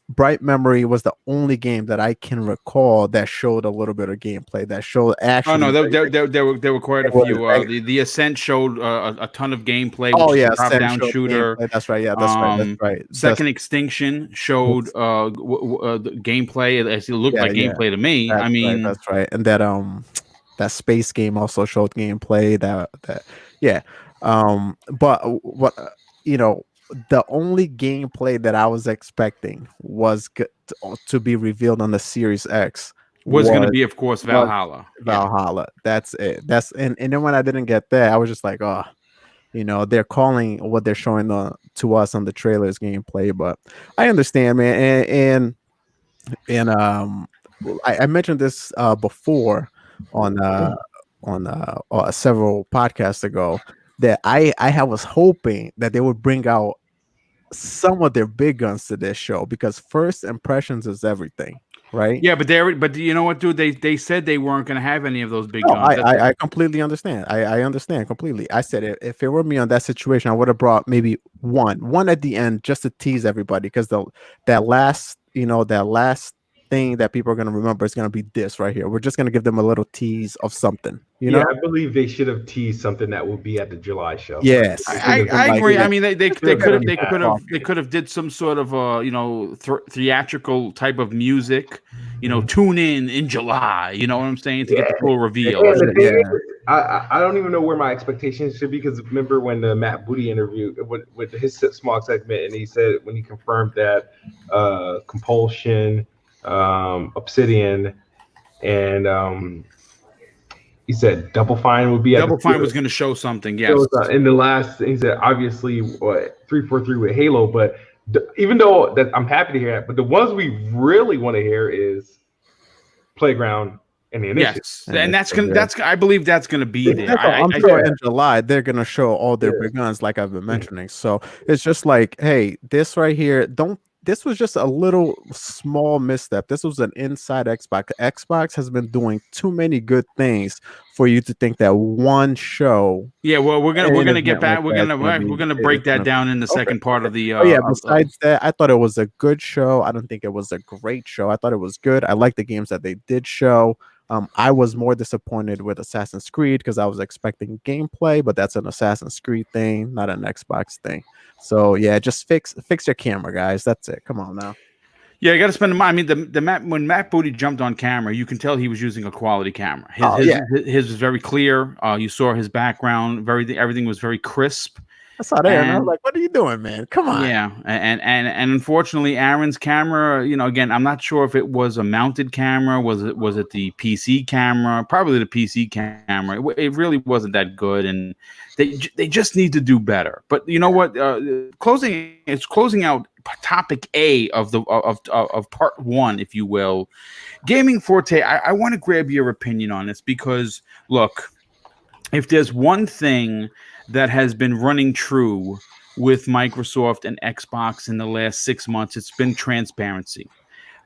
Bright Memory was the only game that I can recall that showed a little bit of gameplay. That showed actually. Oh no, there were quite a few. The Ascent showed a ton of gameplay. Which is a top-down shooter. Gameplay. That's right. Yeah, that's right. Second Extinction showed the gameplay. It looked like gameplay to me. That's right. And that space game also showed gameplay. But what the only gameplay that I was expecting was to be revealed on the Series X Was going to be, of course, Valhalla. Valhalla. That's it. And then when I didn't get that, I was just like, oh, they're calling what they're showing to us on the trailers gameplay, but I understand, man. And I mentioned this before on several podcasts ago that I was hoping that they would bring out some of their big guns to this show, because first impressions is everything, right? Yeah, but you know what, dude? They said they weren't going to have any of those big No, guns. I completely understand. I understand completely. I said if it were me on that situation, I would have brought maybe one at the end just to tease everybody, because that last thing that people are going to remember is going to be this right here. We're just going to give them a little tease of something, Yeah, I believe they should have teased something that will be at the July show. Yes, I agree. I mean, they could have did some sort of theatrical type of music. Tune in July. You know what I'm saying, to get the full reveal. I don't even know where my expectations should be, because remember when the Matt Booty interview with his small segment, and he said when he confirmed that Compulsion, Obsidian, and he said Double Fine would be Double Fine was going to show something. Yes. In the last, he said obviously 343 with Halo, but even though that I'm happy to hear that, but the ones we really want to hear is Playground and the Initiative. Yes, and I believe that's gonna be there. I'm sure in July they're gonna show all their big guns, like I've been mentioning. So it's just like, hey, this right here, this was just a little small misstep. This was an inside Xbox. Xbox has been doing too many good things for you to think that one show. Yeah, well, we're gonna get back. We're gonna break that down in the second part of the. Besides that, I thought it was a good show. I don't think it was a great show. I thought it was good. I like the games that they did show. I was more disappointed with Assassin's Creed because I was expecting gameplay, but that's an Assassin's Creed thing, not an Xbox thing. So yeah, just fix your camera, guys. That's it. Come on now. Yeah, you got to spend the money. I mean, when Matt Booty jumped on camera, you can tell he was using a quality camera. His was very clear. You saw his background. Everything was very crisp. I saw that, and I was like, "What are you doing, man? Come on!" Yeah, and unfortunately, Aaron's camera. Again, I'm not sure if it was a mounted camera. Was it the PC camera? Probably the PC camera. It really wasn't that good, and they just need to do better. But you know what? Closing out topic A of part one, if you will. Gaming Forte. I want to grab your opinion on this, because look, if there's one thing that has been running true with Microsoft and Xbox in the last 6 months, it's been transparency.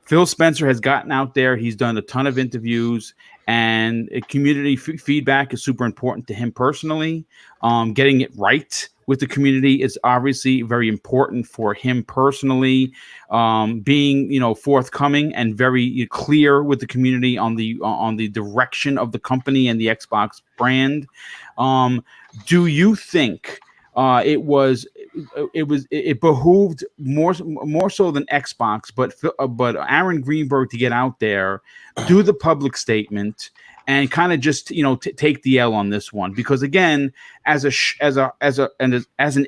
Phil Spencer has gotten out there. He's done a ton of interviews, and community feedback is super important to him personally. Getting it right with the community is obviously very important for him personally. Being forthcoming and very clear with the community on the direction of the company and the Xbox brand. Do you think it behooved more so than Xbox, but Aaron Greenberg to get out there, do the public statement, and kind of just take the L on this one? Because again, as an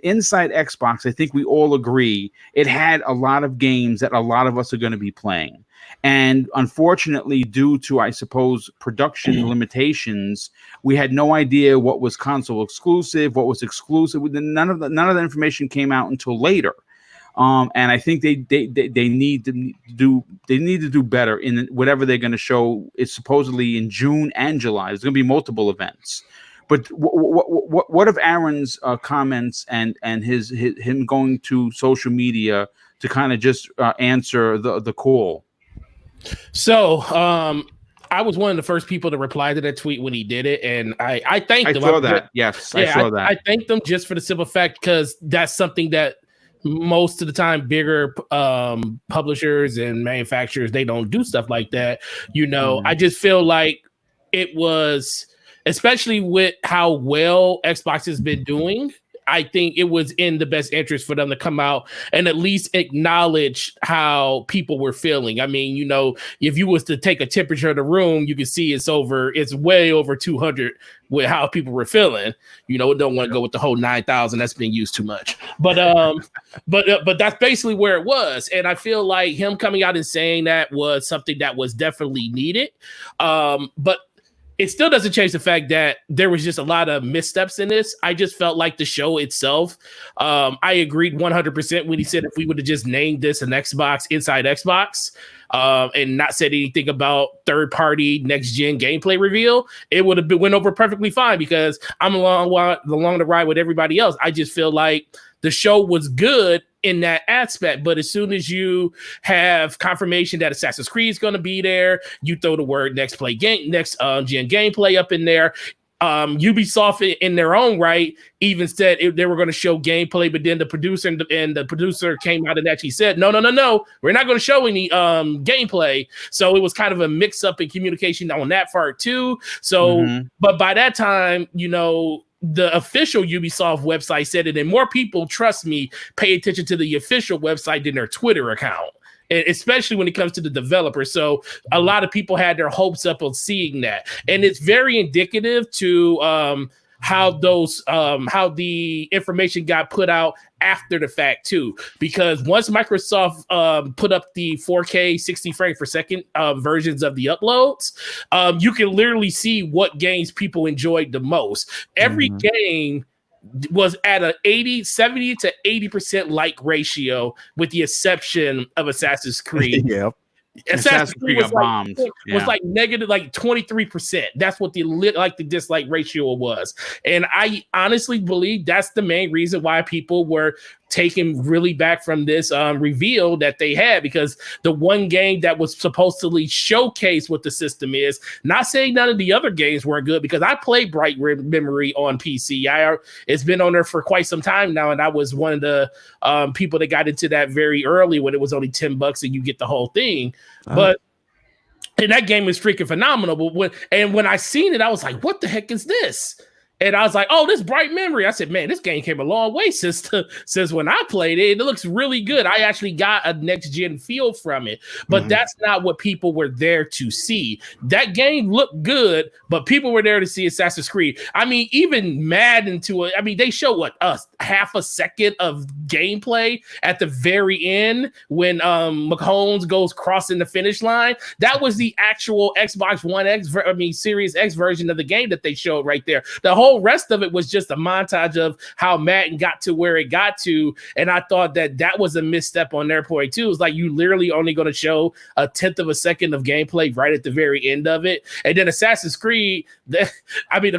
inside Xbox, I think we all agree it had a lot of games that a lot of us are going to be playing. And unfortunately, due to, I suppose, production limitations, we had no idea what was console exclusive, what was exclusive. None of the information came out until later. And I think they need to do better in whatever they're going to show. It's supposedly in June and July. There's going to be multiple events. But what of Aaron's comments and him going to social media to kind of just answer the call? So, I was one of the first people to reply to that tweet when he did it, and I thanked him. I saw that. Yes, I saw that. I thanked them just for the simple fact, because that's something that most of the time bigger publishers and manufacturers, they don't do stuff like that. I just feel like it was, especially with how well Xbox has been doing I think it was in the best interest for them to come out and at least acknowledge how people were feeling. I mean, you know, if you was to take a temperature of the room, you can see it's way over 200 with how people were feeling. You know, don't want to go with the whole 9,000. That's being used too much. But but that's basically where it was. And I feel like him coming out and saying that was something that was definitely needed. But it still doesn't change the fact that there was just a lot of missteps in this. I just felt like the show itself. I agreed 100% when he said if we would have just named this an Xbox Inside Xbox and not said anything about third-party next-gen gameplay reveal, it would have went over perfectly fine because I'm along the ride with everybody else. I just feel like the show was good in that aspect, but as soon as you have confirmation that Assassin's Creed is going to be there, you throw the word next gen gameplay up in there. Ubisoft in their own right even said they were going to show gameplay, but then the producer came out and actually said, no, we're not going to show any gameplay. So it was kind of a mix up in communication on that part too. So, but by that time, you know, the official Ubisoft website said it, and more people, trust me, pay attention to the official website than their Twitter account, and especially when it comes to the developer. So a lot of people had their hopes up on seeing that, and it's very indicative to how the information got put out after the fact too, because once Microsoft put up the 4K 60 frames per second versions of the uploads, you can literally see what games people enjoyed the most. Every game was at a 70 to 80% like ratio, with the exception of Assassin's Creed. Yep. Assassin's Creed was bombed. Was like negative, like 23%. That's what the dislike ratio was. And I honestly believe that's the main reason why people were taken really back from this reveal that they had, because the one game that was supposedly showcase what the system is, not saying none of the other games weren't good, because I played Bright Memory on PC. It's been on there for quite some time now, and I was one of the people that got into that very early when it was only $10 and you get the whole thing. But and that game is freaking phenomenal. But when I seen it, I was like, what the heck is this? And I was like, oh, this Bright Memory. I said, man, this game came a long way since when I played it. It looks really good. I actually got a next-gen feel from it. But that's not what people were there to see. That game looked good, but people were there to see Assassin's Creed. I mean, even Madden they show half a second of gameplay at the very end when Mahomes goes crossing the finish line. That was the actual Xbox One X, Series X version of the game that they showed right there. The whole rest of it was just a montage of how Madden got to where it got to, and I thought that was a misstep on their point too. It's like you literally only going to show a 1/10 of a second of gameplay right at the very end of it, and then Assassin's Creed. The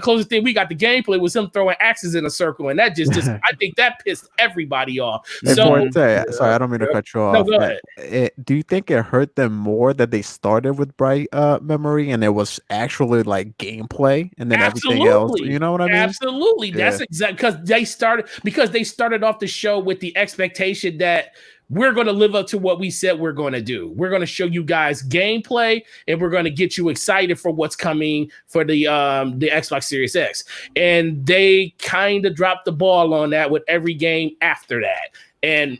closest thing we got to gameplay was him throwing axes in a circle, and that just I think that pissed everybody off. Sorry, I don't mean to cut you off. No, go ahead. Do you think it hurt them more that they started with Bright Memory and it was actually like gameplay, and then everything else? You know what I mean? Absolutely. Yeah. That's exactly because they started off the show with the expectation that we're going to live up to what we said we're going to do. We're going to show you guys gameplay, and we're going to get you excited for what's coming for the Xbox Series X. And they kind of dropped the ball on that with every game after that. And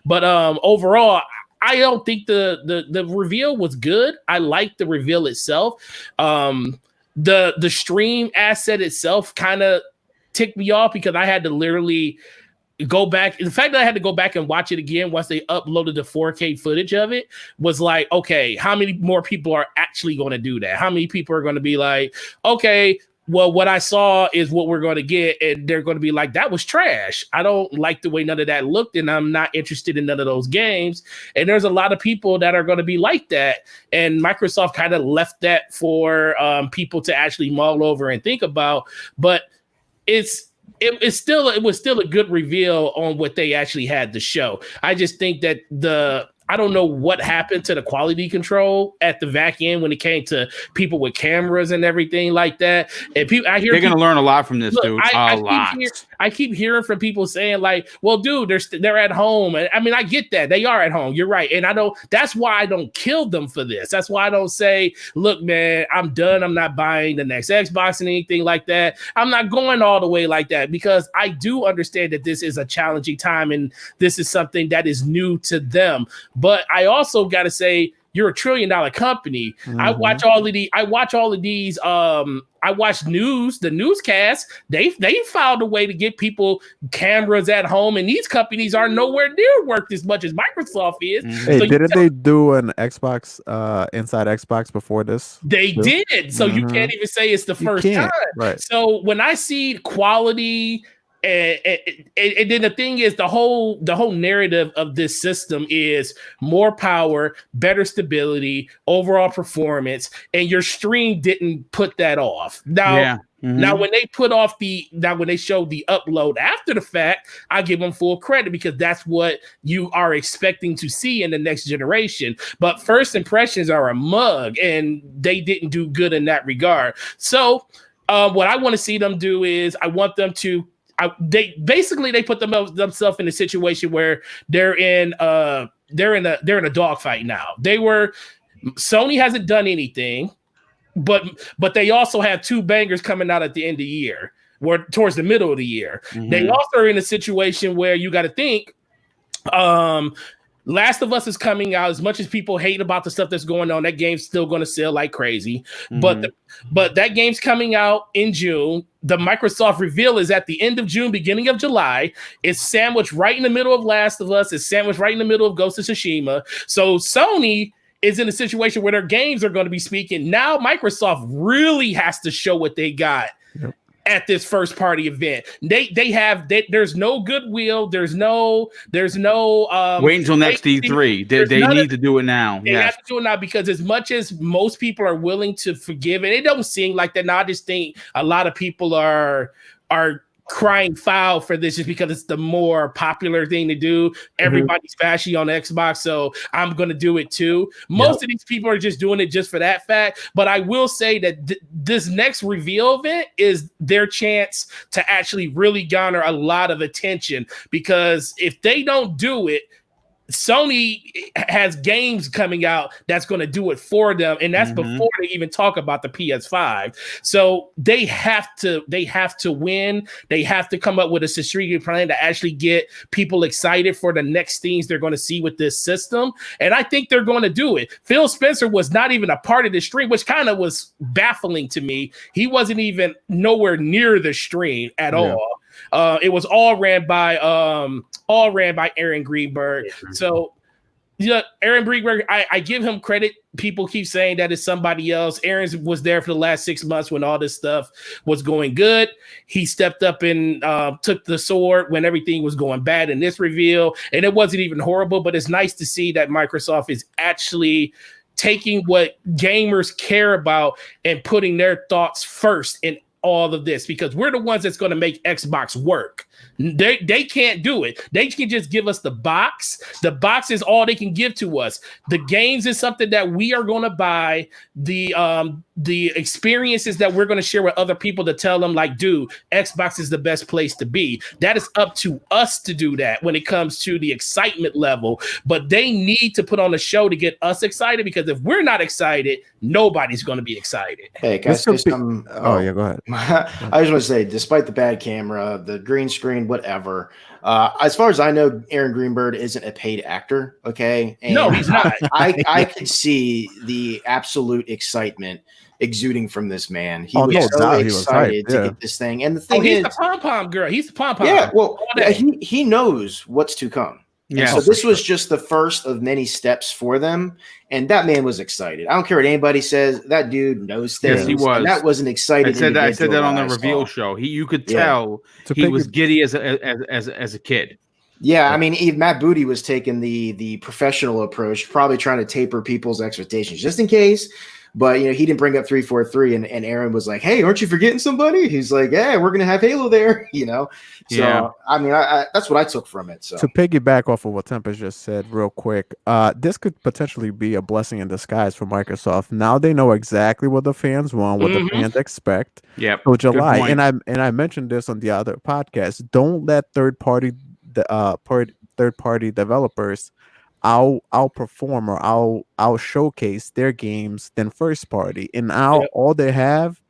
but overall, I don't think the reveal was good. I liked the reveal itself. The stream asset itself kind of ticked me off because I had to literally go back. The fact that I had to go back and watch it again once they uploaded the 4K footage of it was like, okay, how many more people are actually going to do that? How many people are going to be like, okay, well, what I saw is what we're going to get, and they're going to be like, that was trash. I don't like the way none of that looked, and I'm not interested in none of those games. And there's a lot of people that are going to be like that, and Microsoft kind of left that for people to actually mull over and think about. But it was still a good reveal on what they actually had to show. I just think that I don't know what happened to the quality control at the back end when it came to people with cameras and everything like that. And people, I hear they're going to learn a lot from this, dude. I keep hearing from people saying like, "Well, dude, they're at home." And I mean, I get that they are at home. You're right, and I don't. That's why I don't kill them for this. That's why I don't say, "Look, man, I'm done. I'm not buying the next Xbox and anything like that." I'm not going all the way like that because I do understand that this is a challenging time and this is something that is new to them. But I also got to say, you're $1 trillion company. Mm-hmm. I watch all of these. I watch the newscasts. They found a way to get people cameras at home, and these companies are nowhere near worth as much as Microsoft is. Mm-hmm. Hey, so didn't they do an Xbox inside Xbox before this? They did. So you can't even say it's the first time. Right. So when I see quality. And then the thing is, the whole narrative of this system is more power, better stability, overall performance, and your stream didn't put that off. Now, Now when they when they showed the upload after the fact, I give them full credit because that's what you are expecting to see in the next generation. But first impressions are a mug, and they didn't do good in that regard. So what I want to see them do is I want them to. They put themselves in a situation where they're in a dogfight now. Sony hasn't done anything, but they also have 2 bangers coming out at the end of the year, or towards the middle of the year. Mm-hmm. They also are in a situation where you got to think. Last of Us is coming out. As much as people hate about the stuff that's going on, that game's still going to sell like crazy. Mm-hmm. But that game's coming out in June. The Microsoft reveal is at the end of June, beginning of July. It's sandwiched right in the middle of Last of Us. It's sandwiched right in the middle of Ghost of Tsushima. So Sony is in a situation where their games are going to be speaking. Now Microsoft really has to show what they got. Yep. At this first party event. There's no goodwill. There's no wait until next E3. They need to do it now. They have to do it now because as much as most people are willing to forgive, and it don't seem like that now, I just think a lot of people are crying foul for this just because it's the more popular thing to do. Everybody's bashy on Xbox, so I'm going to do it too. Most of these people are just doing it just for that fact. But I will say that this next reveal event is their chance to actually really garner a lot of attention, because if they don't do it, Sony has games coming out that's going to do it for them, and that's before they even talk about the PS5. So they have to win. They have to come up with a strategic plan to actually get people excited for the next things they're going to see with this system, and I think they're going to do it. Phil Spencer was not even a part of the stream, which kind of was baffling to me. He wasn't even nowhere near the stream at all. It was all ran by Aaron Greenberg. So Aaron Greenberg, I give him credit. People keep saying that it's somebody else. Aaron was there for the last 6 months when all this stuff was going good. He stepped up and took the sword when everything was going bad in this reveal, and it wasn't even horrible. But it's nice to see that Microsoft is actually taking what gamers care about and putting their thoughts first in all of this, because we're the ones that's going to make Xbox work. They can't do it. They can just give us the box. The box is all they can give to us. The games is something that we are going to buy. The experiences that we're going to share with other people to tell them, like, dude, Xbox is the best place to be. That is up to us to do that when it comes to the excitement level. But they need to put on a show to get us excited, because if we're not excited, nobody's going to be excited. Hey, guys, go ahead. I just want to say, despite the bad camera, the green screen, whatever, as far as I know, Aaron Greenberg isn't a paid actor. Okay, and no, he's not. I could see the absolute excitement exuding from this man. He was so excited to get this thing. And the thing he's is, the pom-pom girl. He's the pom-pom. Yeah, well, he knows what's to come. Yeah. So this was just the first of many steps for them, and that man was excited. I don't care what anybody says. That dude knows things. Yes, he was. And that was an excited. I said that on the reveal show. You could tell he was giddy as a kid. Yeah, I mean, even Matt Booty was taking the professional approach, probably trying to taper people's expectations just in case. But he didn't bring up 343, and Aaron was like, "Hey, aren't you forgetting somebody?" He's like, "Yeah, we're gonna have Halo there." So Yeah. I mean, I that's what I took from it. So To piggyback off of what Tempest just said real quick, this could potentially be a blessing in disguise for Microsoft. Now they know exactly what the fans want, what the fans expect. Yep. So July, Good point. and I mentioned this on the other podcast. Don't let third party developers outperform or out showcase their games than first party. And now Yep. all they have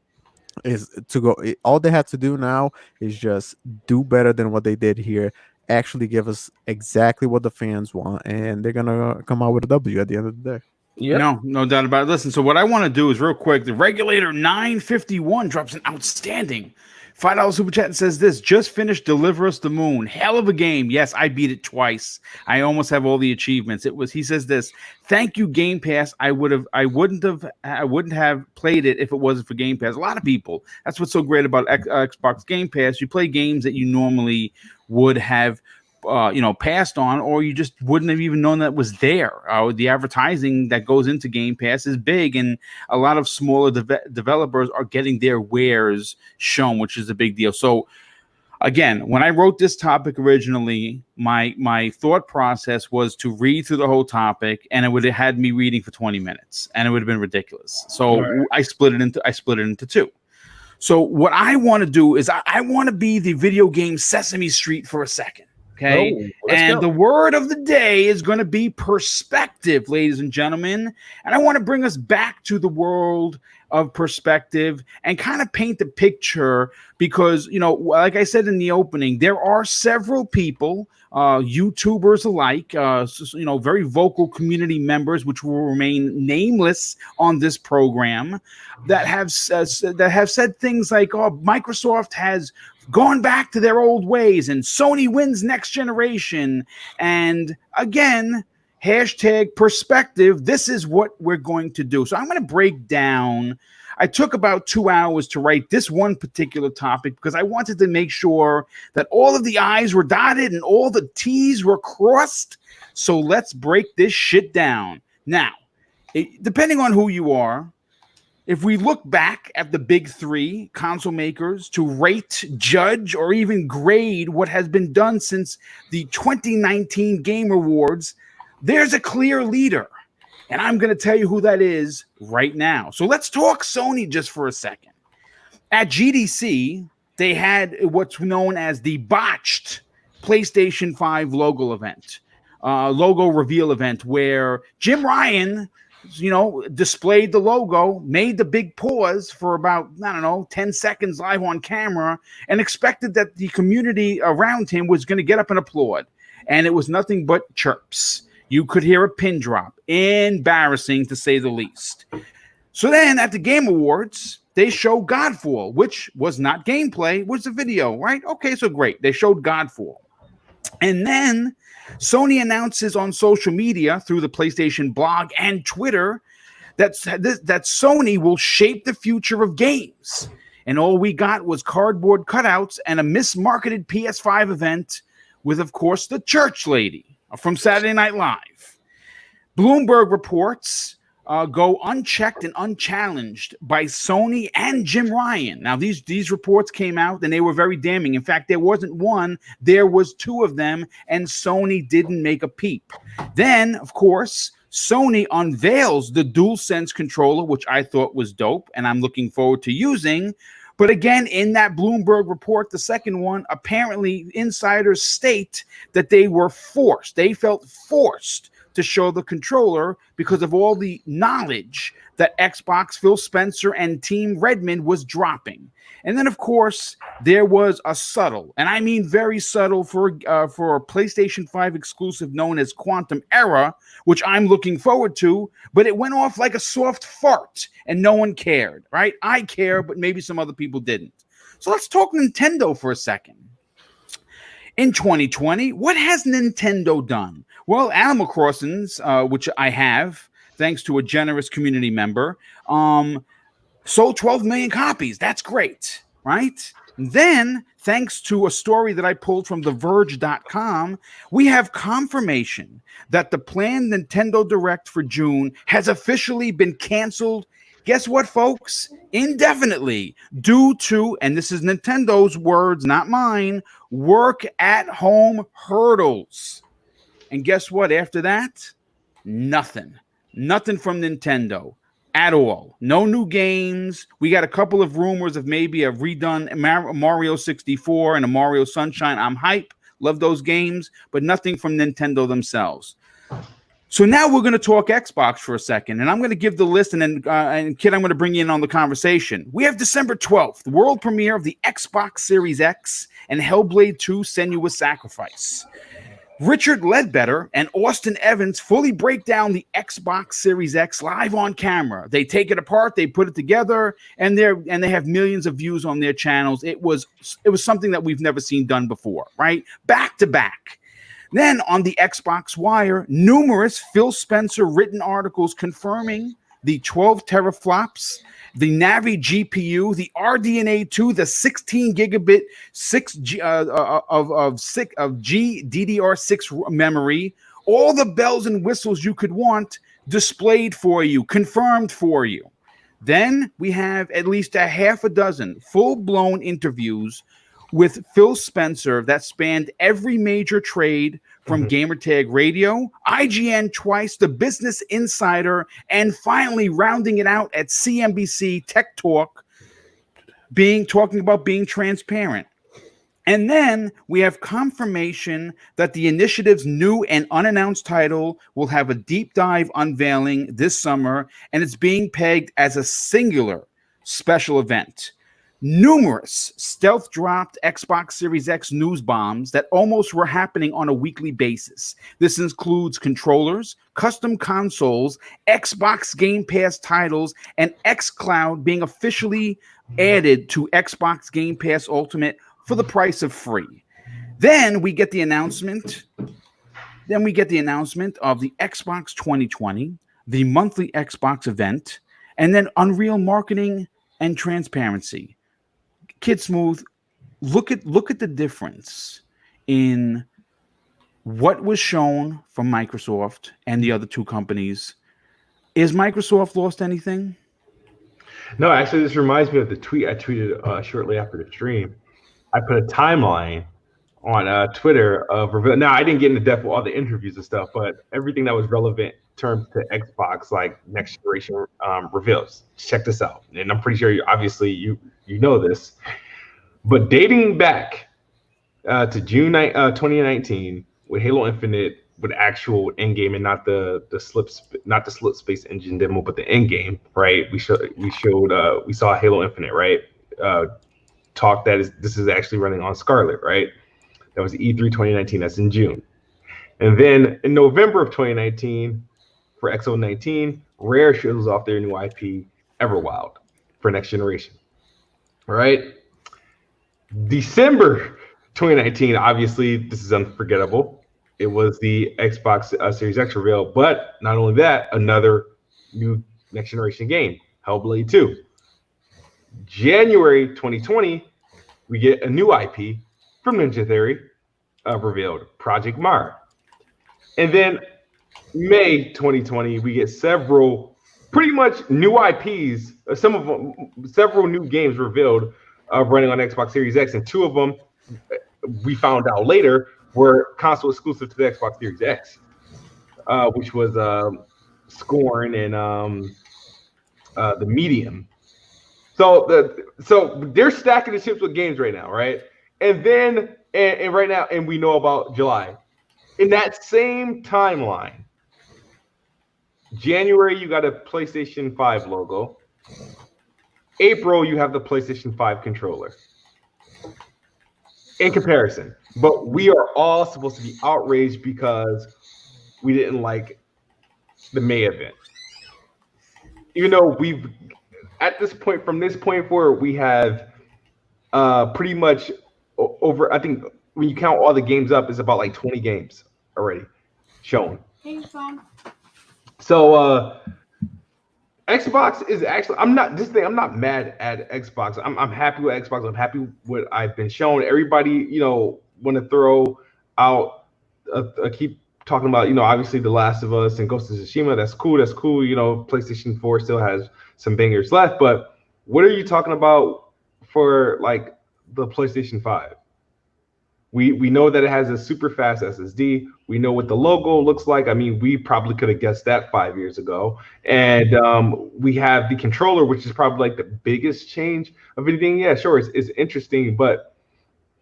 is to go. All they have to do now is just do better than what they did here. Actually, give us exactly what the fans want, and they're gonna come out with a W at the end of the day. Yep. No doubt about it. Listen, so what I want to do is real quick. The Regulator 951 drops an outstanding $5 super chat and says this: just finished Deliver Us the Moon. Hell of a game. Yes, I beat it twice. I almost have all the achievements. He says this: thank you, Game Pass. I wouldn't have played it if it wasn't for Game Pass. A lot of people. That's what's so great about Xbox Game Pass. You play games that you normally would have passed on, or you just wouldn't have even known that was there. The advertising that goes into Game Pass is big, and a lot of smaller developers are getting their wares shown, which is a big deal. So again, when I wrote this topic originally, my thought process was to read through the whole topic, and it would have had me reading for 20 minutes, and it would have been ridiculous. So I split it into two. So what I want to do is I want to be the video game Sesame Street for a second. Okay. The word of the day is going to be perspective, ladies and gentlemen. And I want to bring us back to the world of perspective and kind of paint the picture because, like I said in the opening, there are several people, YouTubers alike, very vocal community members, which will remain nameless on this program, that have said things like, "Oh, Microsoft has gone back to their old ways, and Sony wins next generation." And again, hashtag perspective. This is what we're going to do. So I'm going to break down. I took about 2 hours to write this one particular topic because I wanted to make sure that all of the I's were dotted and all the T's were crossed. So let's break this shit down. Now, depending on who you are, if we look back at the big three console makers to rate, judge, or even grade what has been done since the 2019 Game Awards, there's a clear leader. And I'm going to tell you who that is right now. So let's talk Sony just for a second. At GDC, they had what's known as the botched PlayStation 5 logo reveal event, where Jim Ryan displayed the logo, made the big pause for about, 10 seconds live on camera, and expected that the community around him was going to get up and applaud. And it was nothing but chirps. You could hear a pin drop. Embarrassing, to say the least. So then at the Game Awards, they showed Godfall, which was not gameplay, it was a video, right? Okay, so great. They showed Godfall. And then Sony announces on social media through the PlayStation blog and Twitter that Sony will shape the future of games. And all we got was cardboard cutouts and a mismarketed PS5 event with, of course, the church lady from Saturday Night Live. Bloomberg reports go unchecked and unchallenged by Sony and Jim Ryan. Now, these reports came out and they were very damning. In fact, there wasn't one, there was two of them, and Sony didn't make a peep. Then, of course, Sony unveils the DualSense controller, which I thought was dope, and I'm looking forward to using. But again, in that Bloomberg report, the second one, apparently insiders state that they felt forced to show the controller because of all the knowledge that Xbox, Phil Spencer, and Team Redmond was dropping. And then, of course, there was a subtle, and I mean very subtle, for a PlayStation 5 exclusive known as Quantum Era, which I'm looking forward to, but it went off like a soft fart, and no one cared, right? I care, but maybe some other people didn't. So let's talk Nintendo for a second. In 2020, what has Nintendo done? Well, Animal Crossings, which I have, thanks to a generous community member, sold 12 million copies. That's great, right? Then, thanks to a story that I pulled from TheVerge.com, we have confirmation that the planned Nintendo Direct for June has officially been canceled Guess what, folks? Indefinitely, due to, and this is Nintendo's words, not mine, work at home hurdles. And guess what? After that, nothing from Nintendo at all. No new games. We got a couple of rumors of maybe a redone Mario 64 and a Mario Sunshine. I'm hype. Love those games, but nothing from Nintendo themselves. So now we're going to talk Xbox for a second, and I'm going to give the list, and then, and Kid, I'm going to bring you in on the conversation. We have December 12th, the world premiere of the Xbox Series X and Hellblade 2 Senua's Sacrifice. Richard Ledbetter and Austin Evans fully break down the Xbox Series X live on camera. They take it apart, they put it together, and they have millions of views on their channels. It was something that we've never seen done before, right? Back to back. Then on the Xbox Wire, numerous Phil Spencer written articles confirming the 12 teraflops, the Navi GPU, the RDNA 2, the 16 gigabit 6G of GDDR6 memory, all the bells and whistles you could want displayed for you, confirmed for you. Then we have at least a half a dozen full-blown interviews with Phil Spencer that spanned every major trade from Gamertag Radio, IGN twice, the Business Insider, and finally rounding it out at CNBC Tech Talk, talking about being transparent. And then we have confirmation that the initiative's new and unannounced title will have a deep dive unveiling this summer, and it's being pegged as a singular special event. Numerous stealth-dropped Xbox Series X news bombs that almost were happening on a weekly basis. This includes controllers, custom consoles, Xbox Game Pass titles, and xCloud being officially added to Xbox Game Pass Ultimate for the price of free. Then we get the announcement. of the Xbox 2020, the monthly Xbox event, and then Unreal marketing and transparency. Kid Smooth, look at the difference in what was shown from Microsoft and the other two companies. Is Microsoft lost anything? No, actually, this reminds me of the tweet I tweeted shortly after the stream. I put a timeline on Twitter of reveal. Now, I didn't get into depth with all the interviews and stuff, but everything that was relevant in terms to Xbox, like next generation reveals. Check this out, and I'm pretty sure you know this, but dating back to June 2019 with Halo Infinite, with actual end game and not the slip space engine demo, but the end game, right? We saw Halo Infinite, right? Talk this is actually running on Scarlet, right? That was E3 2019. That's in June. And then in November of 2019, for XO19, Rare shows off their new IP, Everwild, for next generation. All right. December 2019, obviously, this is unforgettable. It was the Xbox Series X reveal, but not only that, another new next generation game, Hellblade 2. January 2020, we get a new IP from Ninja Theory revealed, Project Mara. And then May 2020, we get several pretty much new IPs, some of them, several new games revealed running on Xbox Series X, and two of them we found out later were console exclusive to the Xbox Series X, which was Scorn and the Medium. So they're stacking the chips with games right now, right? And then and right now, and we know about July. In that same timeline, January, you got a PlayStation 5 logo. April, you have the PlayStation 5 controller. In comparison. But we are all supposed to be outraged because we didn't like the May event. Even though we've, at this point, from this point forward, we have pretty much over, I think, when you count all the games up, it's about like 20 games already shown. Hey, Tom. So Xbox is actually, I'm not mad at Xbox. I'm happy with Xbox. I'm happy with what I've been shown. Everybody, want to throw out keep talking about, obviously The Last of Us and Ghost of Tsushima. That's cool. That's cool. PlayStation 4 still has some bangers left. But what are you talking about for like the PlayStation 5? We know that it has a super fast SSD. We know what the logo looks like. I mean, we probably could have guessed that 5 years ago. And we have the controller, which is probably like the biggest change of anything. Yeah, sure, it's interesting. But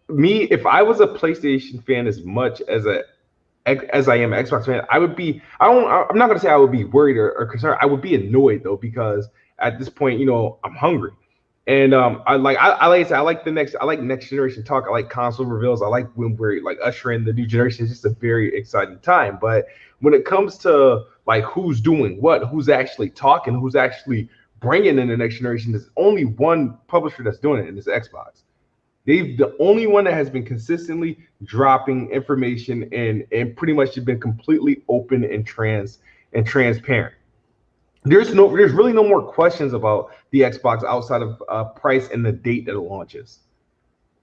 me, if I was a PlayStation fan as much as I am an Xbox fan, I'm not gonna say I would be worried or concerned. I would be annoyed though, because at this point, I'm hungry. And I like next generation talk. I like console reveals. I like when we're like ushering the new generation. It's just a very exciting time. But when it comes to like who's doing what, who's actually talking, who's actually bringing in the next generation, there's only one publisher that's doing it, and it's Xbox. They've the only one that has been consistently dropping information and pretty much been completely open and transparent. There's really no more questions about the Xbox outside of price and the date that it launches.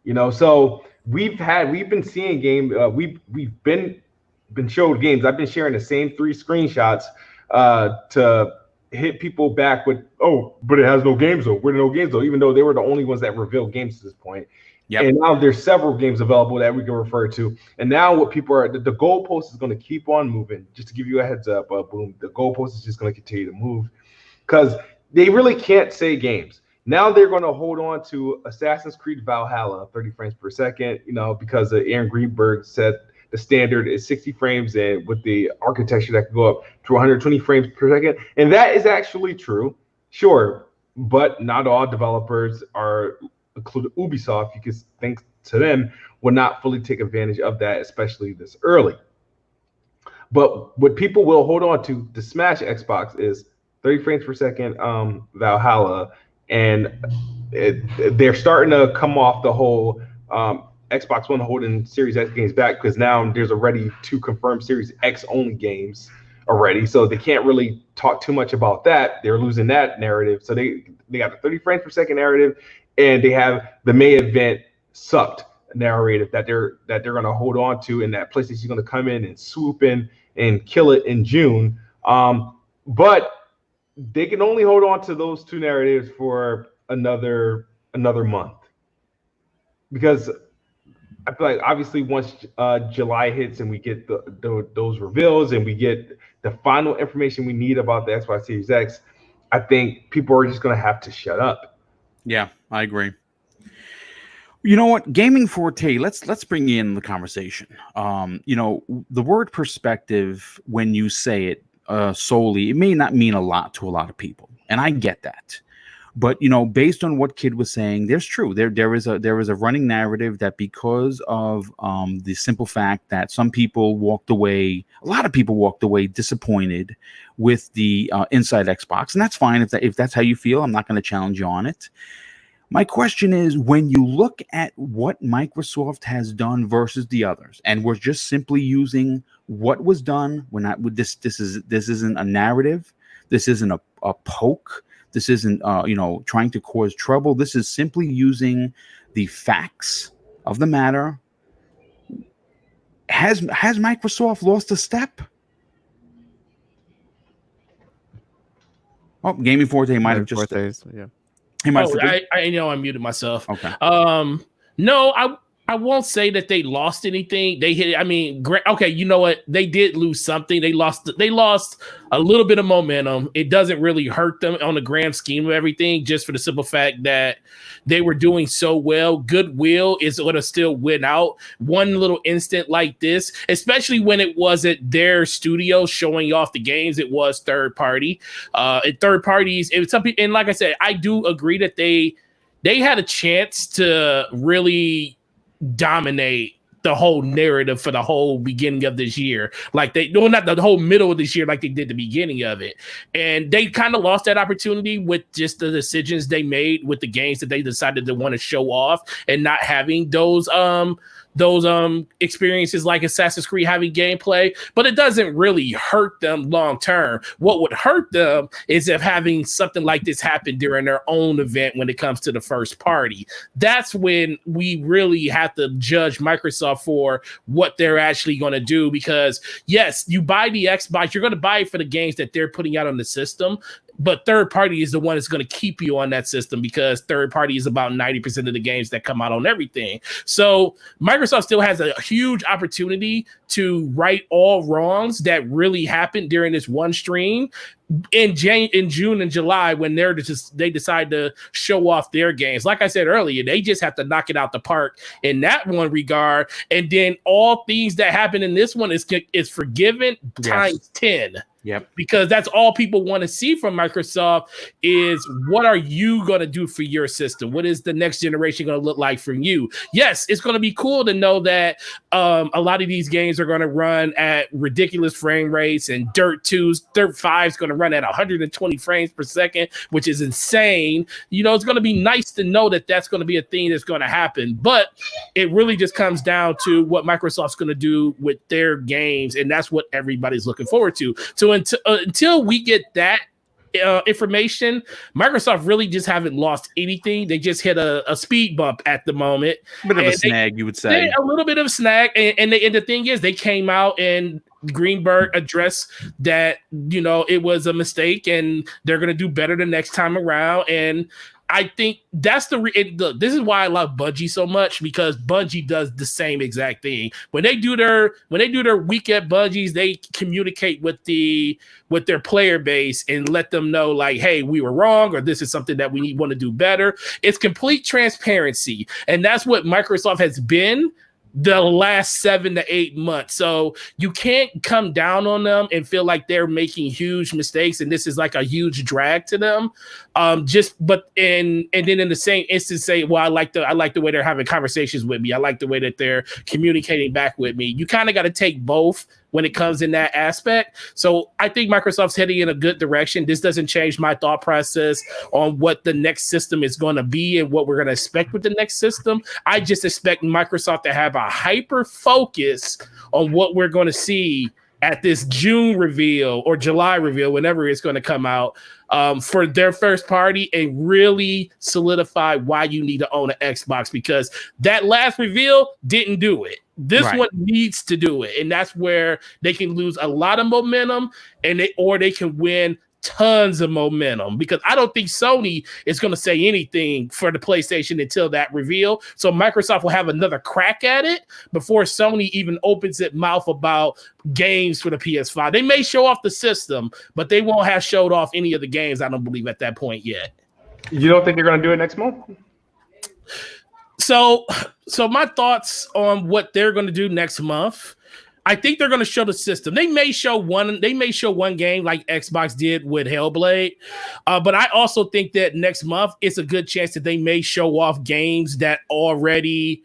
So we've been seeing games. We've been showed games. I've been sharing the same 3 screenshots to hit people back with, oh, but it has no games though. Where are no games though? Even though they were the only ones that revealed games to this point. Yep. And now there's several games available that we can refer to. And now what people are, the goalpost is going to keep on moving. Just to give you a heads up, Boom, the goalpost is just going to continue to move because they really can't say games. Now they're going to hold on to Assassin's Creed Valhalla, 30 frames per second, because Aaron Greenberg said the standard is 60 frames, and with the architecture that can go up to 120 frames per second. And that is actually true, sure, but not all developers are, including Ubisoft, you could think to them, will not fully take advantage of that, especially this early. But what people will hold on to smash Xbox is 30 frames per second Valhalla, and they're starting to come off the whole Xbox One holding Series X games back, because now there's already 2 confirmed Series X only games already, so they can't really talk too much about that. They're losing that narrative, so they got the 30 frames per second narrative, and they have the May event sucked narrative that they're going to hold on to, and that PlayStation is going to come in and swoop in and kill it in June. But they can only hold on to those 2 narratives for another month, because I feel like obviously once July hits and we get those reveals and we get the final information we need about the Xbox Series X, I think people are just going to have to shut up. Yeah, I agree. You know what, Gaming Forte, let's bring you in the conversation. The word perspective, when you say it solely, it may not mean a lot to a lot of people, and I get that. But based on what Kid was saying, there's true. There is a running narrative that because of the simple fact that a lot of people walked away disappointed with the Inside Xbox, and that's fine if that's how you feel. I'm not going to challenge you on it. My question is, when you look at what Microsoft has done versus the others, and we're just simply using what was done, we're not with this. This isn't a narrative. This isn't a poke. This isn't, trying to cause trouble. This is simply using the facts of the matter. Has Microsoft lost a step? Oh, Gaming Forte might have just. Yeah. I muted myself. Okay. No, I won't say that they lost anything. They hit. I mean, okay. You know what? They did lose something. They lost a little bit of momentum. It doesn't really hurt them on the grand scheme of everything, just for the simple fact that they were doing so well. Goodwill is going to still win out. One little instant like this, especially when it wasn't their studio showing off the games, it was third party. And third parties. And like I said, I do agree that they had a chance to really dominate the whole narrative for the whole beginning of this year, not the whole middle of this year like they did the beginning of it, and they kind of lost that opportunity with just the decisions they made with the games that they decided to want to show off, and not having those those experiences like Assassin's Creed having gameplay, but it doesn't really hurt them long term. What would hurt them is if having something like this happen during their own event when it comes to the first party. That's when we really have to judge Microsoft for what they're actually going to do, because yes, you buy the Xbox, you're going to buy it for the games that they're putting out on the system, but third party is the one that's going to keep you on that system, because third party is about 90% of the games that come out on everything. So Microsoft still has a huge opportunity to right all wrongs that really happened during this one stream in June and July, when they decide to show off their games. Like I said earlier, they just have to knock it out the park in that one regard. And then all things that happen in this one is forgiven times 10. Yep. Because that's all people want to see from Microsoft is, what are you going to do for your system? What is the next generation going to look like from you? Yes, it's going to be cool to know that a lot of these games are going to run at ridiculous frame rates, and Dirt 5 is going to run at 120 frames per second, which is insane. You know, it's going to be nice to know that that's going to be a thing that's going to happen. But it really just comes down to what Microsoft's going to do with their games, and that's what everybody's looking forward to. So until we get that information, Microsoft really just haven't lost anything. They just hit a speed bump at the moment. A bit of a snag, you would say. A little bit of a snag. And the thing is, they came out and Greenberg addressed that, you know, it was a mistake and they're going to do better the next time around. And I think that's this is why I love Bungie so much, because Bungie does the same exact thing. When they do their weekend Bungies, they communicate with their player base and let them know, like, hey, we were wrong, or this is something that we want to do better. It's complete transparency, and that's what Microsoft has been the last 7 to 8 months. So you can't come down on them and feel like they're making huge mistakes and this is like a huge drag to them. And then in the same instance say, well, I like the way they're having conversations with me. I like the way that they're communicating back with me. You kind of got to take both when it comes in that aspect. So I think Microsoft's heading in a good direction. This doesn't change my thought process on what the next system is going to be and what we're going to expect with the next system. I just expect Microsoft to have a hyper focus on what we're going to see at this June reveal or July reveal, whenever it's going to come out, for their first party, and really solidify why you need to own an Xbox, because that last reveal didn't do it. This one needs to do it, and that's where they can lose a lot of momentum, or they can win tons of momentum, because I don't think Sony is going to say anything for the PlayStation until that reveal. So Microsoft will have another crack at it before Sony even opens its mouth about games for the PS5. They may show off the system, but they won't have showed off any of the games, I don't believe, at that point yet. You don't think they're going to do it next month? So my thoughts on what they're going to do next month, I think they're going to show the system. They may show one game like Xbox did with Hellblade. But I also think that next month it's a good chance that they may show off games that already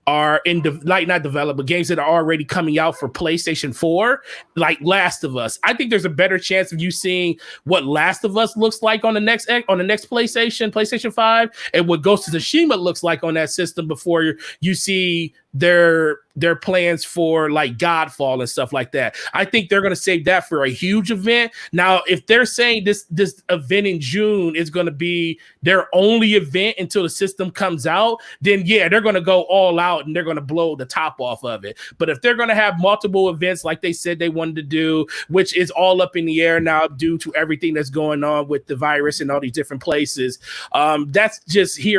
are not developed, but games that are already coming out for PlayStation 4, like Last of Us. I think there's a better chance of you seeing what Last of Us looks like on the next PlayStation 5, and what Ghost of Tsushima looks like on that system before you see their plans for like Godfall and stuff like that. I think they're going to save that for a huge event. Now, if they're saying this event in June is going to be their only event until the system comes out, then yeah, they're going to go all out and they're going to blow the top off of it. But if they're going to have multiple events like they said they wanted to do, which is all up in the air now due to everything that's going on with the virus and all these different places, that's just hit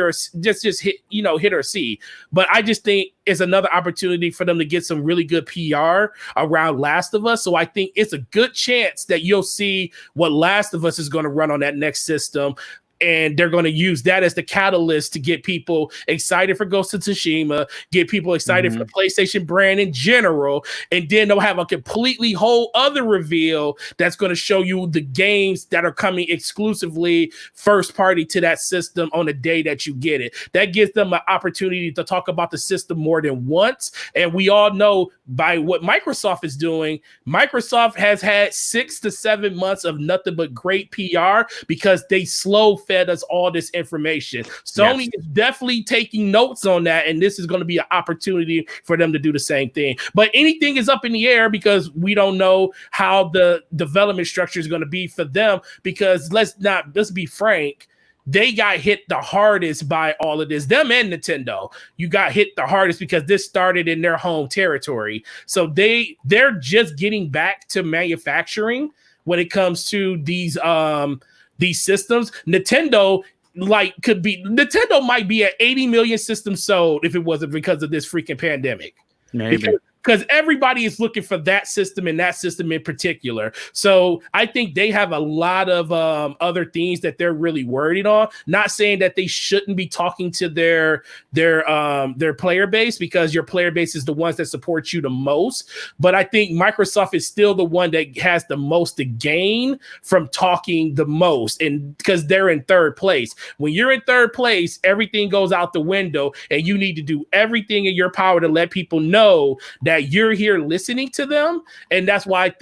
or see. But I just think it's another opportunity for them to get some really good PR around Last of Us. So I think it's a good chance that you'll see what Last of Us is going to run on that next system. And they're going to use that as the catalyst to get people excited for Ghost of Tsushima, get people excited for the PlayStation brand in general. And then they'll have a completely whole other reveal that's going to show you the games that are coming exclusively first party to that system on the day that you get it. That gives them an opportunity to talk about the system more than once. And we all know by what Microsoft is doing, Microsoft has had 6 to 7 months of nothing but great PR because they slow fed us all this information. Sony is definitely taking notes on that, and this is going to be an opportunity for them to do the same thing. But anything is up in the air because we don't know how the development structure is going to be for them, because let's be frank, they got hit the hardest by all of this. Them and Nintendo, you got hit the hardest because this started in their home territory. So they're just getting back to manufacturing when it comes to these systems. Nintendo might be at 80 million systems sold if it wasn't because of this freaking pandemic. Maybe. Because everybody is looking for that system and that system in particular. So I think they have a lot of other things that they're really worried on. Not saying that they shouldn't be talking to their player base, because your player base is the ones that support you the most. But I think Microsoft is still the one that has the most to gain from talking the most, and because they're in third place. When you're in third place, everything goes out the window, and you need to do everything in your power to let people know that you're here listening to them. And that's why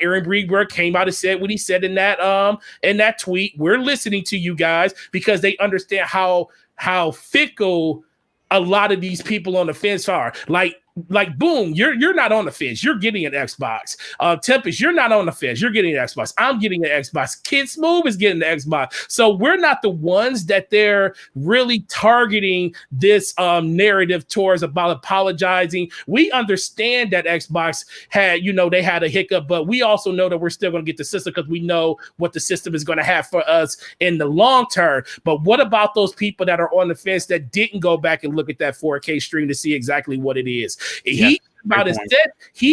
Aaron Greenberg came out and said what he said in that tweet. We're listening to you guys, because they understand how fickle a lot of these people on the fence are. Like Boom, you're not on the fence. You're getting an Xbox. Tempest, you're not on the fence. You're getting an Xbox. I'm getting an Xbox. Kid Smooth is getting the Xbox. So we're not the ones that they're really targeting this narrative towards about apologizing. We understand that Xbox had, they had a hiccup, but we also know that we're still going to get the system because we know what the system is going to have for us in the long term. But what about those people that are on the fence that didn't go back and look at that 4K stream to see exactly what it is? He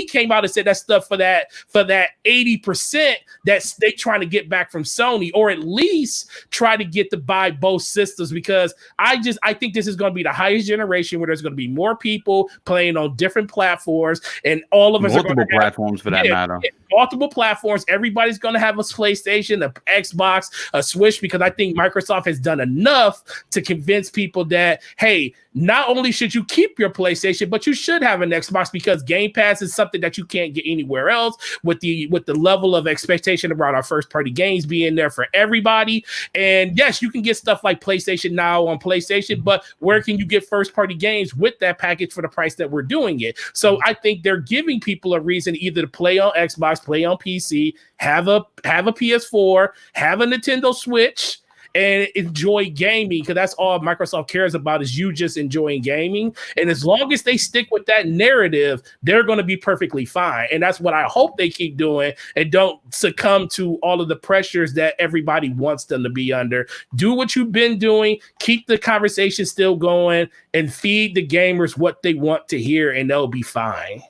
came out and said that stuff for that 80% that they trying to get back from Sony, or at least try to get to buy both systems, because I think this is going to be the highest generation where there's going to be more people playing on different platforms, and all of us are multiple platforms for that matter. Multiple platforms. Everybody's going to have a PlayStation, a Xbox, a Switch, because I think Microsoft has done enough to convince people that, hey, not only should you keep your PlayStation, but you should have an Xbox, because Game Pass is something that you can't get anywhere else, with the level of expectation around our first party games being there for everybody. And yes, you can get stuff like PlayStation Now on PlayStation, but where can you get first party games with that package for the price that we're doing it? So I think they're giving people a reason either to play on Xbox, play on PC, have a PS4, have a Nintendo Switch, and enjoy gaming, because that's all Microsoft cares about, is you just enjoying gaming. And as long as they stick with that narrative, they're going to be perfectly fine. And that's what I hope they keep doing, and don't succumb to all of the pressures that everybody wants them to be under. Do what you've been doing, keep the conversation still going, and feed the gamers what they want to hear, and they'll be fine.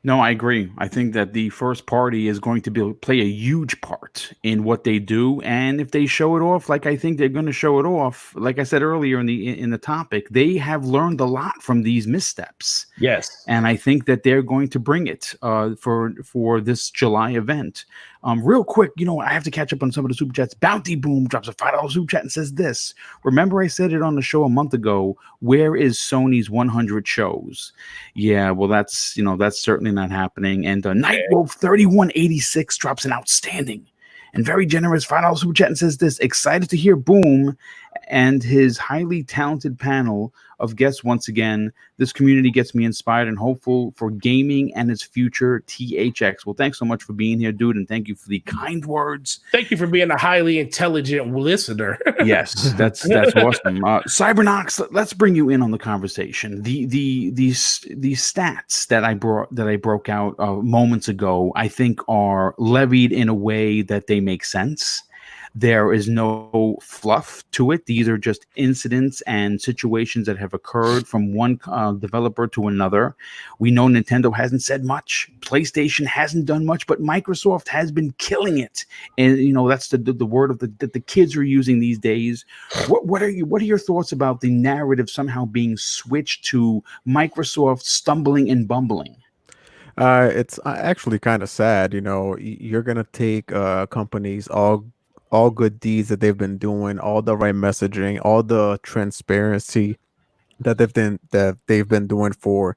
No, I agree. I think that the first party is going to play a huge part in what they do, and if they show it off, like I think they're going to show it off, like I said earlier in the topic, they have learned a lot from these missteps. Yes, and I think that they're going to bring it for this July event. Real quick, I have to catch up on some of the super chats. Bounty Boom drops a $5 super chat and says this: remember I said it on the show a month ago, where is Sony's 100 shows? Yeah, well, that's certainly not happening. And Nightwolf 3186 drops an outstanding and very generous $5 super chat and says this: excited to hear Boom and his highly talented panel of guests once again. This community gets me inspired and hopeful for gaming and its future. THX. Well, thanks so much for being here, dude, and thank you for the kind words. Thank you for being a highly intelligent listener. Yes, that's awesome. Cybernox, let's bring you in on the conversation. These stats that I broke out moments ago, I think are levied in a way that they make sense. There is no fluff to it. These are just incidents and situations that have occurred from one developer to another. We know Nintendo hasn't said much. PlayStation hasn't done much, but Microsoft has been killing it. And that's the word of that the kids are using these days. What are your thoughts about the narrative somehow being switched to Microsoft stumbling and bumbling? It's actually kind of sad. You're gonna take companies all good deeds that they've been doing, all the right messaging, all the transparency that they've been doing for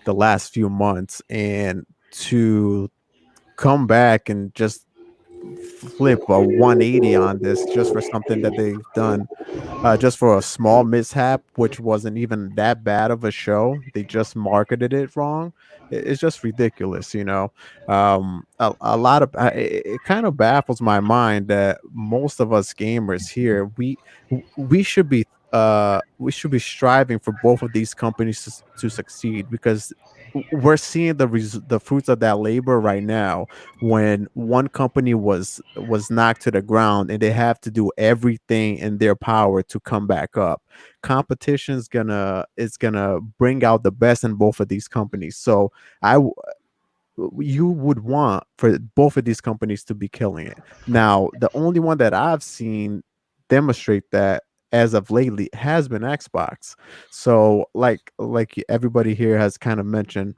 the last few months, and to come back and just flip a 180 on this just for something that they've done, just for a small mishap, which wasn't even that bad of a show. They just marketed it wrong. It's just ridiculous, you know. A lot of it kind of baffles my mind that most of us gamers here, we should be striving for both of these companies to succeed, because we're seeing the fruits of that labor right now, when one company was knocked to the ground and they have to do everything in their power to come back up. Competition is gonna bring out the best in both of these companies. So you would want for both of these companies to be killing it. Now, the only one that I've seen demonstrate that as of lately has been Xbox. So like everybody here has kind of mentioned,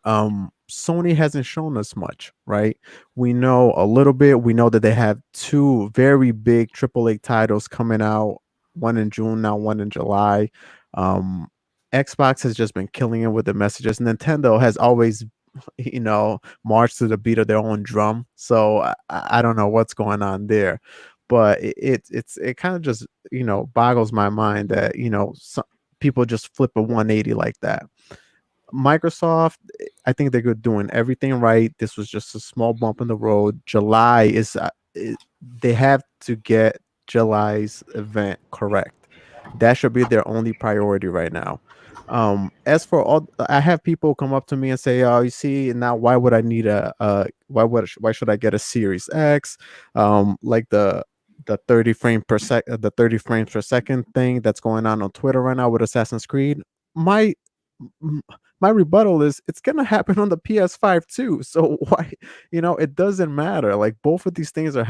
Sony hasn't shown us much, right? We know a little bit. We know that they have two very big AAA titles coming out, one in June, now one in July. Xbox has just been killing it with the messages. Nintendo has always, marched to the beat of their own drum. So I don't know what's going on there, but it kind of just boggles my mind that some people just flip a 180 like that. Microsoft, I think they're good doing everything right. This was just a small bump in the road. July they have to get July's event correct. That should be their only priority right now. As for all, I have people come up to me and say, "Oh, you see, now why would I need why should I get a Series X? Like the 30 frames per second thing that's going on Twitter right now with Assassin's Creed." My m- my rebuttal is it's gonna happen on the PS5 too. So why, it doesn't matter. Like, both of these things are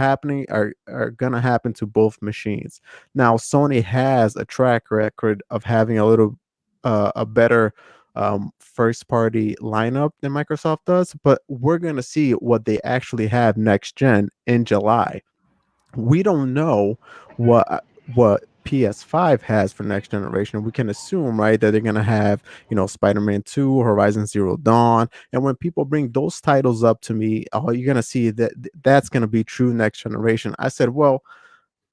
gonna happen to both machines. Now, Sony has a track record of having a better first party lineup than Microsoft does, but we're gonna see what they actually have next gen in July. We don't know what PS5 has for next generation. We can assume, right, that they're gonna have, Spider-Man 2, Horizon Zero Dawn. And when people bring those titles up to me, oh, you're gonna see that that's gonna be true next generation. I said, well,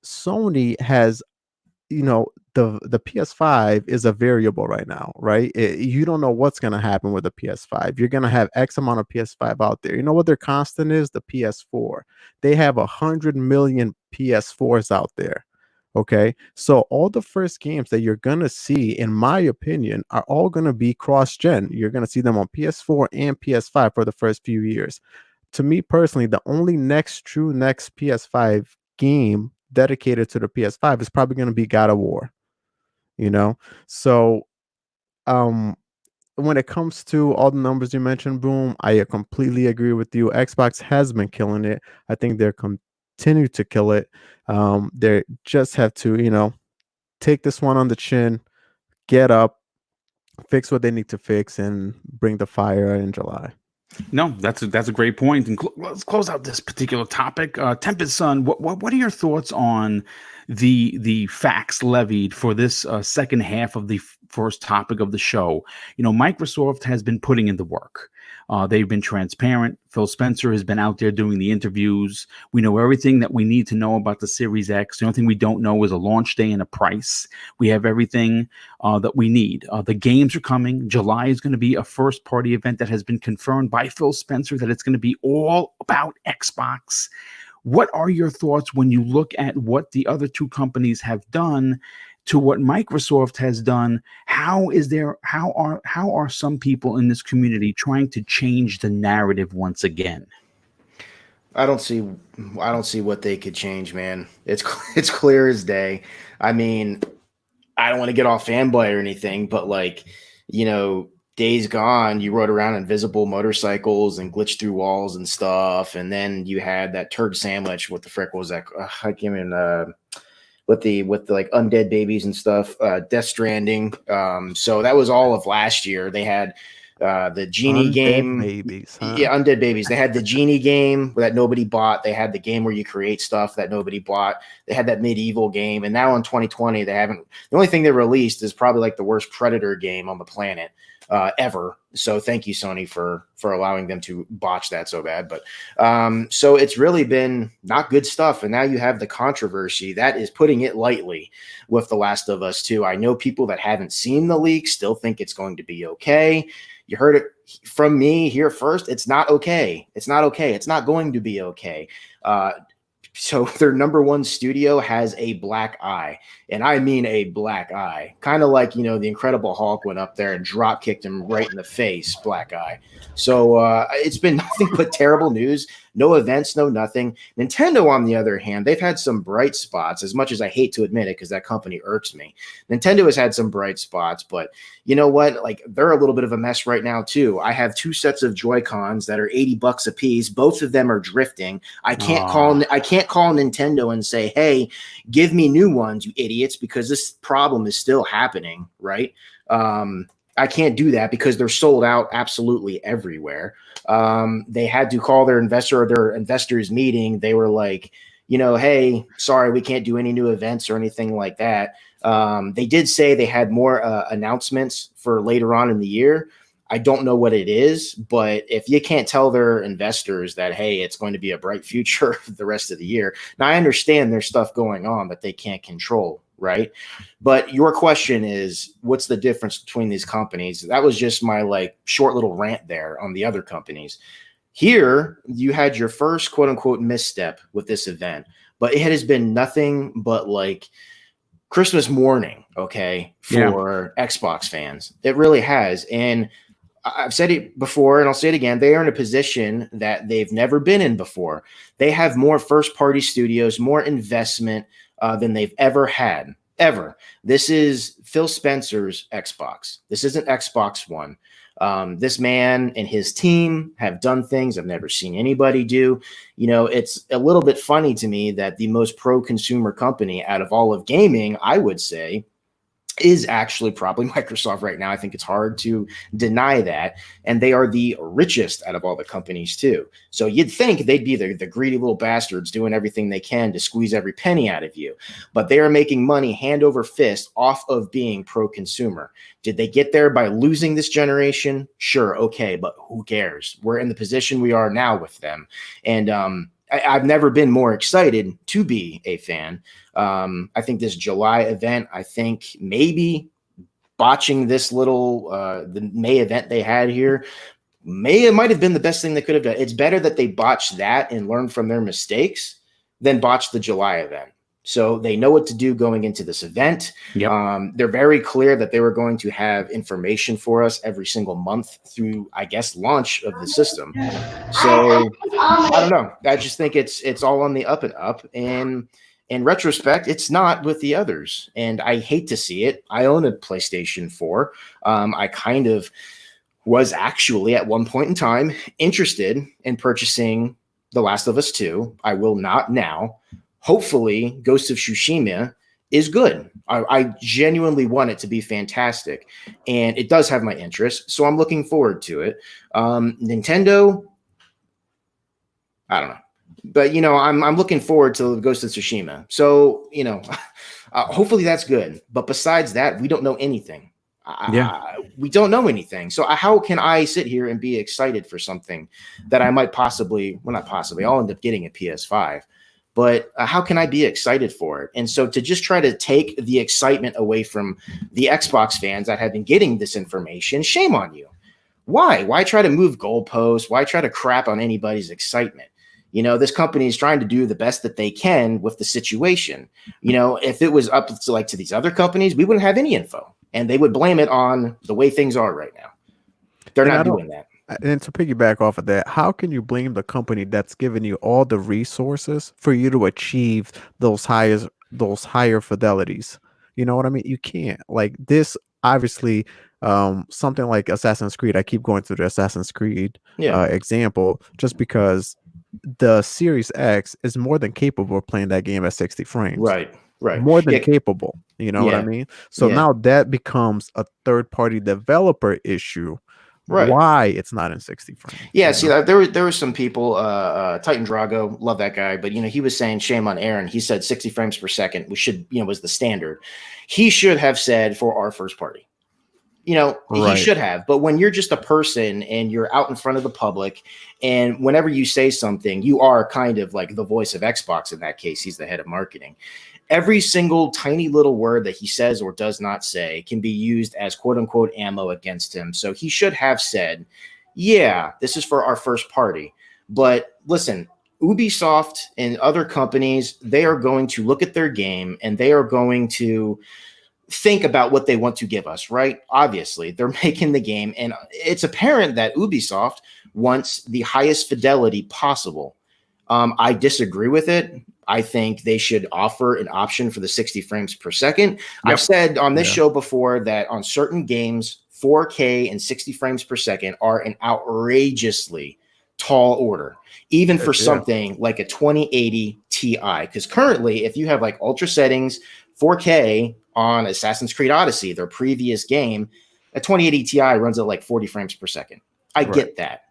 Sony has, the PS5 is a variable right now, right? You don't know what's going to happen with the PS5. You're going to have X amount of PS5 out there. You know what their constant is? The PS4. They have 100 million PS4s out there. Okay, so all the first games that you're gonna see, in my opinion, are all gonna be cross-gen. You're gonna see them on PS4 and PS5 for the first few years. To me personally, the only next PS5 game dedicated to the PS5 is probably going to be God of War, you know? So, um, when it comes to all the numbers you mentioned, Boom, I completely agree with you. Xbox has been killing it. I think they're continue to kill it. They just have to, take this one on the chin, get up, fix what they need to fix, and bring the fire in July. No, that's a great point. And let's close out this particular topic. Tempest Son, what are your thoughts on the facts levied for this second half of the first topic of the show? Microsoft has been putting in the work. They've been transparent. Phil Spencer has been out there doing the interviews. We know everything that we need to know about the Series X. The only thing we don't know is a launch day and a price. We have everything that we need. The games are coming. July is going to be a first-party event that has been confirmed by Phil Spencer that it's going to be all about Xbox. What are your thoughts when you look at what the other two companies have done to what Microsoft has done? How are some people in this community trying to change the narrative once again? I don't see what they could change, man. It's clear as day. I mean, I don't want to get all fanboy or anything, but Days Gone, you rode around invisible motorcycles and glitched through walls and stuff, and then you had that turd sandwich. What the frick was that? I can't even with the like undead babies and stuff. Death Stranding. So that was all of last year. They had the Genie Undead game. babies, huh? Yeah, Undead Babies. They had the Genie game that nobody bought. They had the game where you create stuff that nobody bought. They had that medieval game. And now in 2020, they haven't. The only thing they released is probably like the worst Predator game on the planet. ever. So thank you, Sony, for allowing them to botch that so bad. But so it's really been not good stuff. And now you have the controversy that is, putting it lightly, with The Last of Us 2. I know people that haven't seen the leak still think it's going to be okay. You heard it from me here first. It's not okay. It's not okay. It's not going to be okay. So their number one studio has a black eye, and I mean a black eye, kind of like, the Incredible Hulk went up there and drop kicked him right in the face, black eye. So it's been nothing but terrible news. No events, no nothing. Nintendo, on the other hand, they've had some bright spots, as much as I hate to admit it, because that company irks me. Nintendo has had some bright spots, but you know what? Like, they're a little bit of a mess right now too. I have 2 sets of Joy-Cons that are $80 a piece. Both of them are drifting. I can't call Nintendo and say, hey, give me new ones, you idiots, because this problem is still happening, right? I can't do that because they're sold out absolutely everywhere. They had to call their investors meeting. They were like, hey, sorry, we can't do any new events or anything like that. They did say they had more announcements for later on in the year. I don't know what it is, but if you can't tell their investors that, hey, it's going to be a bright future for the rest of the year. Now, I understand there's stuff going on that they can't control, right? But your question is, what's the difference between these companies? That was just my short little rant there on the other companies. Here, you had your first quote unquote misstep with this event, but it has been nothing but Christmas morning, okay, for Xbox fans. It really has. And I've said it before, and I'll say it again. They are in a position that they've never been in before. They have more first-party studios, more investment than they've ever had, ever. This is Phil Spencer's Xbox. This isn't Xbox One. This man and his team have done things I've never seen anybody do. It's a little bit funny to me that the most pro-consumer company out of all of gaming, I would say, is actually probably Microsoft right now. I think it's hard to deny that. And they are the richest out of all the companies too. So you'd think they'd be the greedy little bastards doing everything they can to squeeze every penny out of you. But they are making money hand over fist off of being pro-consumer. Did they get there by losing this generation? Sure, okay, but who cares? We're in the position we are now with them. And I've never been more excited to be a fan. I think this July event, I think maybe botching this little the May event they had here, it might have been the best thing they could have done. It's better that they botched that and learn from their mistakes than botch the July event. So they know what to do going into this event. Yep. They're very clear that they were going to have information for us every single month through, I guess, launch of the system. So I don't know. I just think it's all on the up and up. And in retrospect, it's not with the others. And I hate to see it. I own a PlayStation 4. I kind of was actually at one point in time interested in purchasing The Last of Us 2. I will not now. Hopefully, Ghost of Tsushima is good. I genuinely want it to be fantastic, and it does have my interest, so I'm looking forward to it. Nintendo, I don't know, but I'm looking forward to Ghost of Tsushima. So hopefully that's good. But besides that, we don't know anything. We don't know anything. So how can I sit here and be excited for something that I might possibly, well, not possibly, I'll end up getting a PS5. But how can I be excited for it? And so to just try to take the excitement away from the Xbox fans that have been getting this information, shame on you. Why? Why try to move goalposts? Why try to crap on anybody's excitement? This company is trying to do the best that they can with the situation. If it was up to these other companies, we wouldn't have any info, and they would blame it on the way things are right now. They're not doing that. And to piggyback off of that, how can you blame the company that's giving you all the resources for you to achieve those higher fidelities? You know what I mean? You can't. Like this, obviously, something like Assassin's Creed. I keep going to the Assassin's Creed example, just because the Series X is more than capable of playing that game at 60 frames. Right. More than capable. You know what I mean? So now that becomes a third-party developer issue. Right. Why it's not in 60 frames. Yeah, see, there were some people, Titan Drago, love that guy, but he was saying shame on Aaron. He said 60 frames per second was the standard. He should have said for our first party. He Right. should have. But when you're just a person and you're out in front of the public, and whenever you say something, you are kind of like the voice of Xbox in that case. He's the head of marketing. Every single tiny little word that he says or does not say can be used as quote unquote ammo against him. So he should have said, yeah, this is for our first party. But listen, Ubisoft and other companies, they are going to look at their game and they are going to think about what they want to give us, right? Obviously, they're making the game, and it's apparent that Ubisoft wants the highest fidelity possible. I disagree with it. I think they should offer an option for the 60 frames per second. Yep. I've said on this show before that on certain games, 4K and 60 frames per second are an outrageously tall order, even for something like a 2080 Ti. Because currently, if you have like ultra settings, 4K on Assassin's Creed Odyssey, their previous game, a 2080 Ti runs at like 40 frames per second. I get that,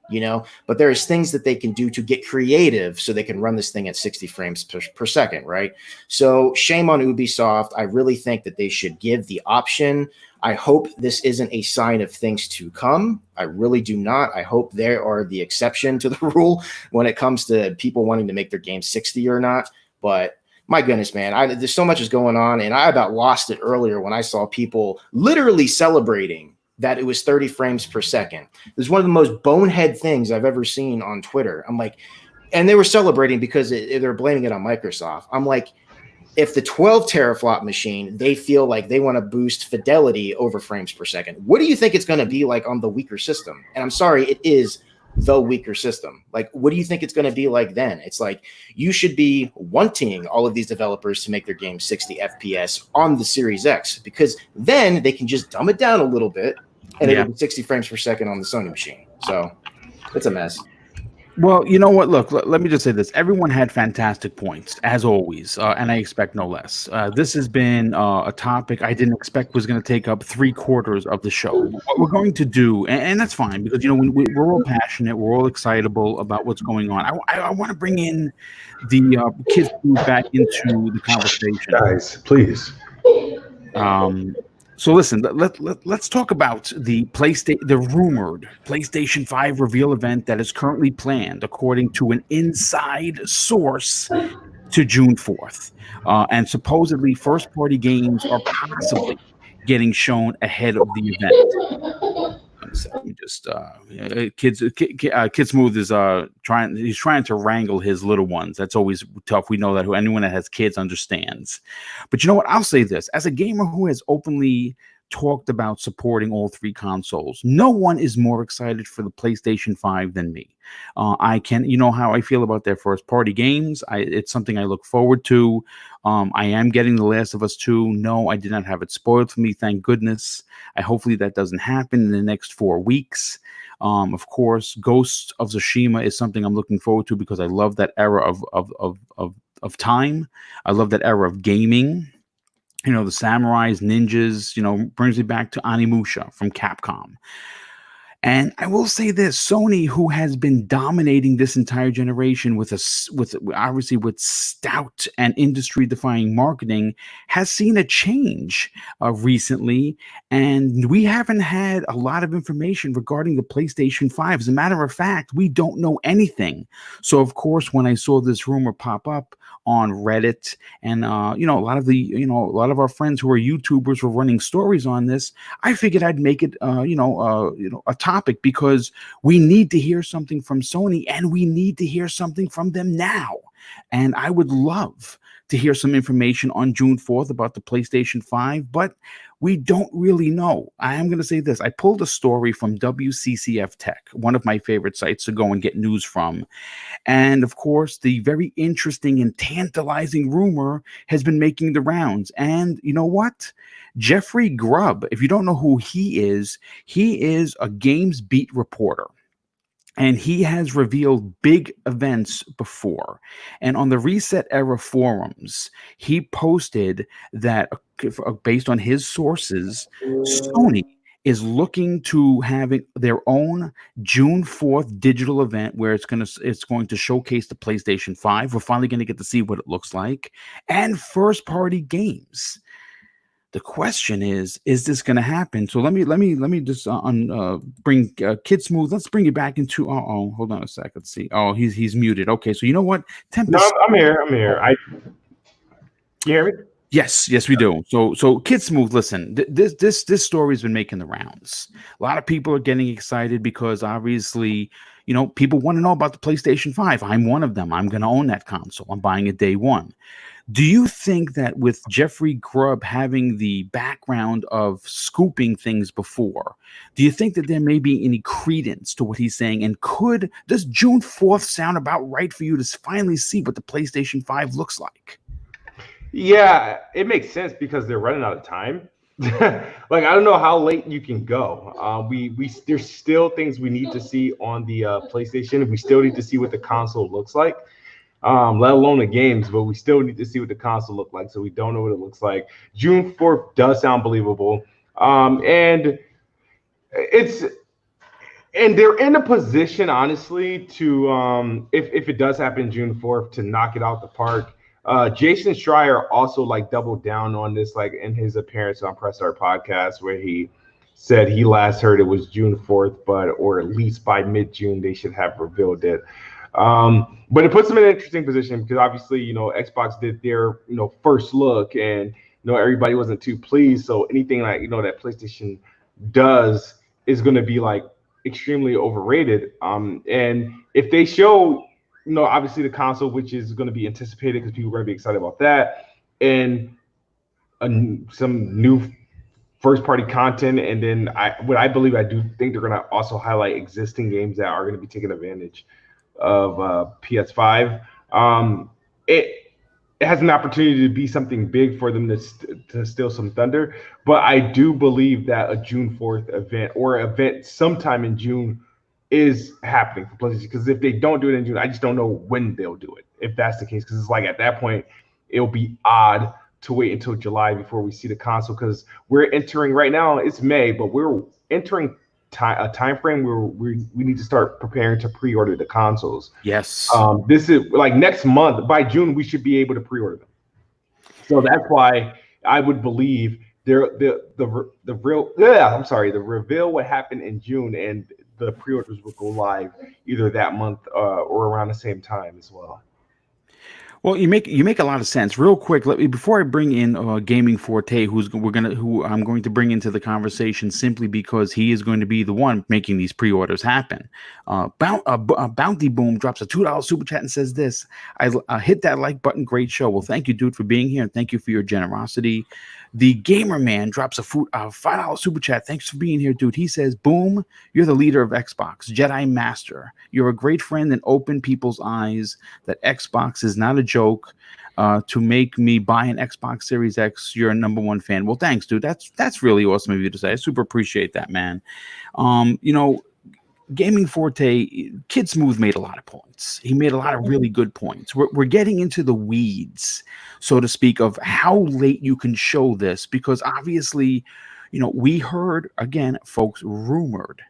but there's things that they can do to get creative so they can run this thing at 60 frames per second, right? So shame on Ubisoft. I really think that they should give the option. I hope this isn't a sign of things to come. I really do not. I hope they are the exception to the rule when it comes to people wanting to make their game 60 or not. But my goodness, man, there's so much is going on, and I about lost it earlier when I saw people literally celebrating that it was 30 frames per second. This is one of the most bonehead things I've ever seen on Twitter. I'm like, and they were celebrating because they're blaming it on Microsoft. I'm like, if the 12 teraflop machine, they feel like they want to boost fidelity over frames per second, what do you think it's going to be like on the weaker system? And I'm sorry, it is the weaker system. Like, what do you think it's going to be like then? It's like you should be wanting all of these developers to make their game 60 FPS on the Series X, because then they can just dumb it down a little bit and it'll be 60 frames per second on the Sony machine. So it's a mess. Well, you know what? Look, let me just say this. Everyone had fantastic points, as always, and I expect no less. This has been a topic I didn't expect was going to take up 3/4 of the show. What we're going to do, and that's fine, because, we're all passionate. We're all excitable about what's going on. I want to bring in the kids back into the conversation. Guys, please. So listen, let's talk about the rumored PlayStation 5 reveal event that is currently planned, according to an inside source, to June 4th. And supposedly first-party games are possibly getting shown ahead of the event. Let me just Kid Smooth is trying to wrangle his little ones. That's always tough. We know that anyone that has kids understands. But you know what? I'll say this. As a gamer who has openly talked about supporting all three consoles, no one is more excited for the PlayStation 5 than me. You know how I feel about their first party games. It's something I look forward to. I am getting The Last of Us 2. No, I did not have it spoiled for me, thank goodness. Hopefully that doesn't happen in the next 4 weeks. Of course, Ghost of Tsushima is something I'm looking forward to, because I love that era of time. I love that era of gaming. The samurais, ninjas, brings me back to Onimusha from Capcom. And I will say this: Sony, who has been dominating this entire generation with stout and industry-defining marketing, has seen a change recently, and we haven't had a lot of information regarding the PlayStation 5. As a matter of fact, we don't know anything. So, of course, when I saw this rumor pop up on Reddit, and a lot of our friends who are YouTubers were running stories on this, I figured I'd make it a topic, because we need to hear something from Sony, and we need to hear something from them now. And I would love to hear some information on June 4th about the PlayStation 5, but we don't really know. I am going to say this. I pulled a story from WCCF Tech, one of my favorite sites to go and get news from. And of course, the very interesting and tantalizing rumor has been making the rounds. And you know what? Jeffrey Grubb, if you don't know who he is a games beat reporter. And he has revealed big events before. And on the Reset Era forums, he posted that, based on his sources, Sony is looking to having their own June 4th digital event where it's going to showcase the PlayStation 5. We're finally going to get to see what it looks like, and first-party games. The question is this going to happen? So let me just bring Kid Smooth. Let's bring you back into. Hold on a sec. Let's see. Oh, he's muted. Okay, so you know what? No, I'm here. You hear me? Yes, we do. So Kid Smooth, listen, this story's been making the rounds. A lot of people are getting excited because obviously, people want to know about the PlayStation 5. I'm one of them. I'm going to own that console. I'm buying it day one. Do you think that with Jeffrey Grubb having the background of scooping things before, do you think that there may be any credence to what he's saying? And does June 4th sound about right for you to finally see what the PlayStation 5 looks like? Yeah, it makes sense because they're running out of time. Like, I don't know how late you can go. There's still things we need to see on the PlayStation. We still need to see what the console looks like, let alone the games. But we still need to see what the console looks like. So we don't know what it looks like. June 4th does sound believable, and they're in a position, honestly, to if it does happen June 4th, to knock it out the park. Jason Schreier also doubled down on this in his appearance on Press Start Podcast, where he said he last heard it was June 4th, or at least by mid-June they should have revealed it. But it puts them in an interesting position because obviously Xbox did their first look, and everybody wasn't too pleased. So anything that PlayStation does is going to be extremely overrated. And if they show obviously the console, which is going to be anticipated because people are going to be excited about that, and some new first-party content, and then I do think they're going to also highlight existing games that are going to be taking advantage of PS5. It has an opportunity to be something big for them to steal some thunder, but I do believe that a June 4th event or an event sometime in June is happening for PlayStation, because if they don't do it in June, I just don't know when they'll do it, if that's the case, because it's at that point it'll be odd to wait until July before we see the console, because we're entering right now, it's May, but we're entering a time frame where we need to start preparing to pre-order the consoles. Yes. This is next month. By June we should be able to pre-order them, so that's why I would believe the reveal would happen in June, and the pre-orders will go live either that month or around the same time as well. Well, you make a lot of sense. Real quick, before I bring in Gaming Forte, who I'm going to bring into the conversation simply because he is going to be the one making these pre-orders happen. Bounty Boom drops a $2 super chat and says this: I hit that like button. Great show. Well, thank you, dude, for being here, and thank you for your generosity. The Gamer Man drops a $5 super chat. Thanks for being here, dude. He says, "Boom, you're the leader of Xbox, Jedi Master. You're a great friend and open people's eyes that Xbox is not a joke. To make me buy an Xbox Series X, you're a #1 fan." Well, thanks, dude. That's really awesome of you to say. I super appreciate that, man. Gaming Forte, Kid Smooth made a lot of points. He made a lot of really good points. We're getting into the weeds, so to speak, of how late you can show this, because obviously, we heard, again, folks, rumored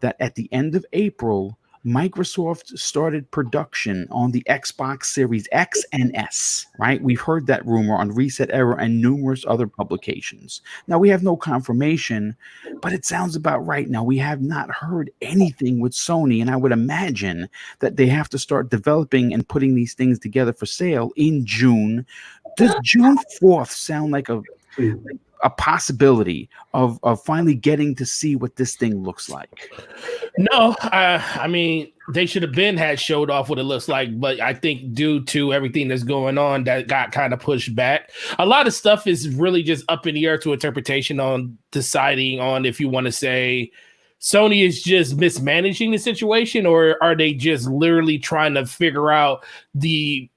that at the end of April, Microsoft started production on the Xbox Series X and S, right? We've heard that rumor on Reset Error and numerous other publications. Now, we have no confirmation, but it sounds about right. Now, we have not heard anything with Sony, and I would imagine that they have to start developing and putting these things together for sale in June. Does June 4th sound like a possibility of finally getting to see what this thing looks like? No, I mean, they should have had showed off what it looks like, but I think due to everything that's going on, that got kind of pushed back. A lot of stuff is really just up in the air to interpretation on deciding on if you want to say Sony is just mismanaging the situation, or are they just literally trying to figure out the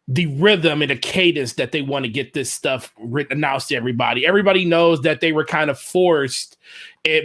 rhythm and the cadence that they want to get this stuff announced to everybody. Everybody knows that they were kind of forced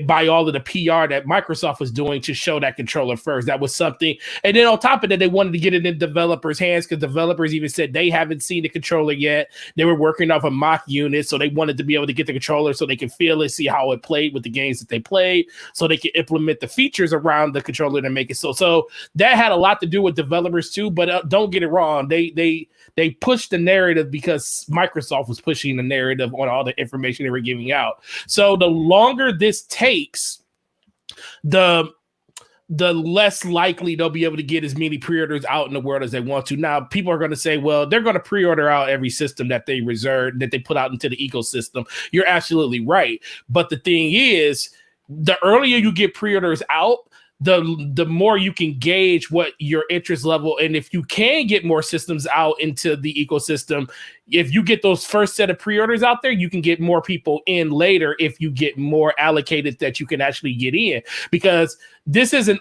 by all of the PR that Microsoft was doing to show that controller first. That was something. And then on top of that, they wanted to get it in developers' hands, because developers even said they haven't seen the controller yet. They were working off a mock unit, so they wanted to be able to get the controller so they can feel it, see how it played with the games that they played, so they can implement the features around the controller to make it so. So that had a lot to do with developers too, but don't get it wrong. They they pushed the narrative because Microsoft was pushing the narrative on all the information they were giving out. So the longer this takes, the less likely they'll be able to get as many pre-orders out in the world as they want to. Now, people are going to say, well, they're going to pre-order out every system that they reserve, that they put out into the ecosystem. You're absolutely right. But the thing is, the earlier you get pre-orders out, the more you can gauge what your interest level, and if you can get more systems out into the ecosystem, if you get those first set of pre-orders out there, you can get more people in later if you get more allocated that you can actually get in, because this isn't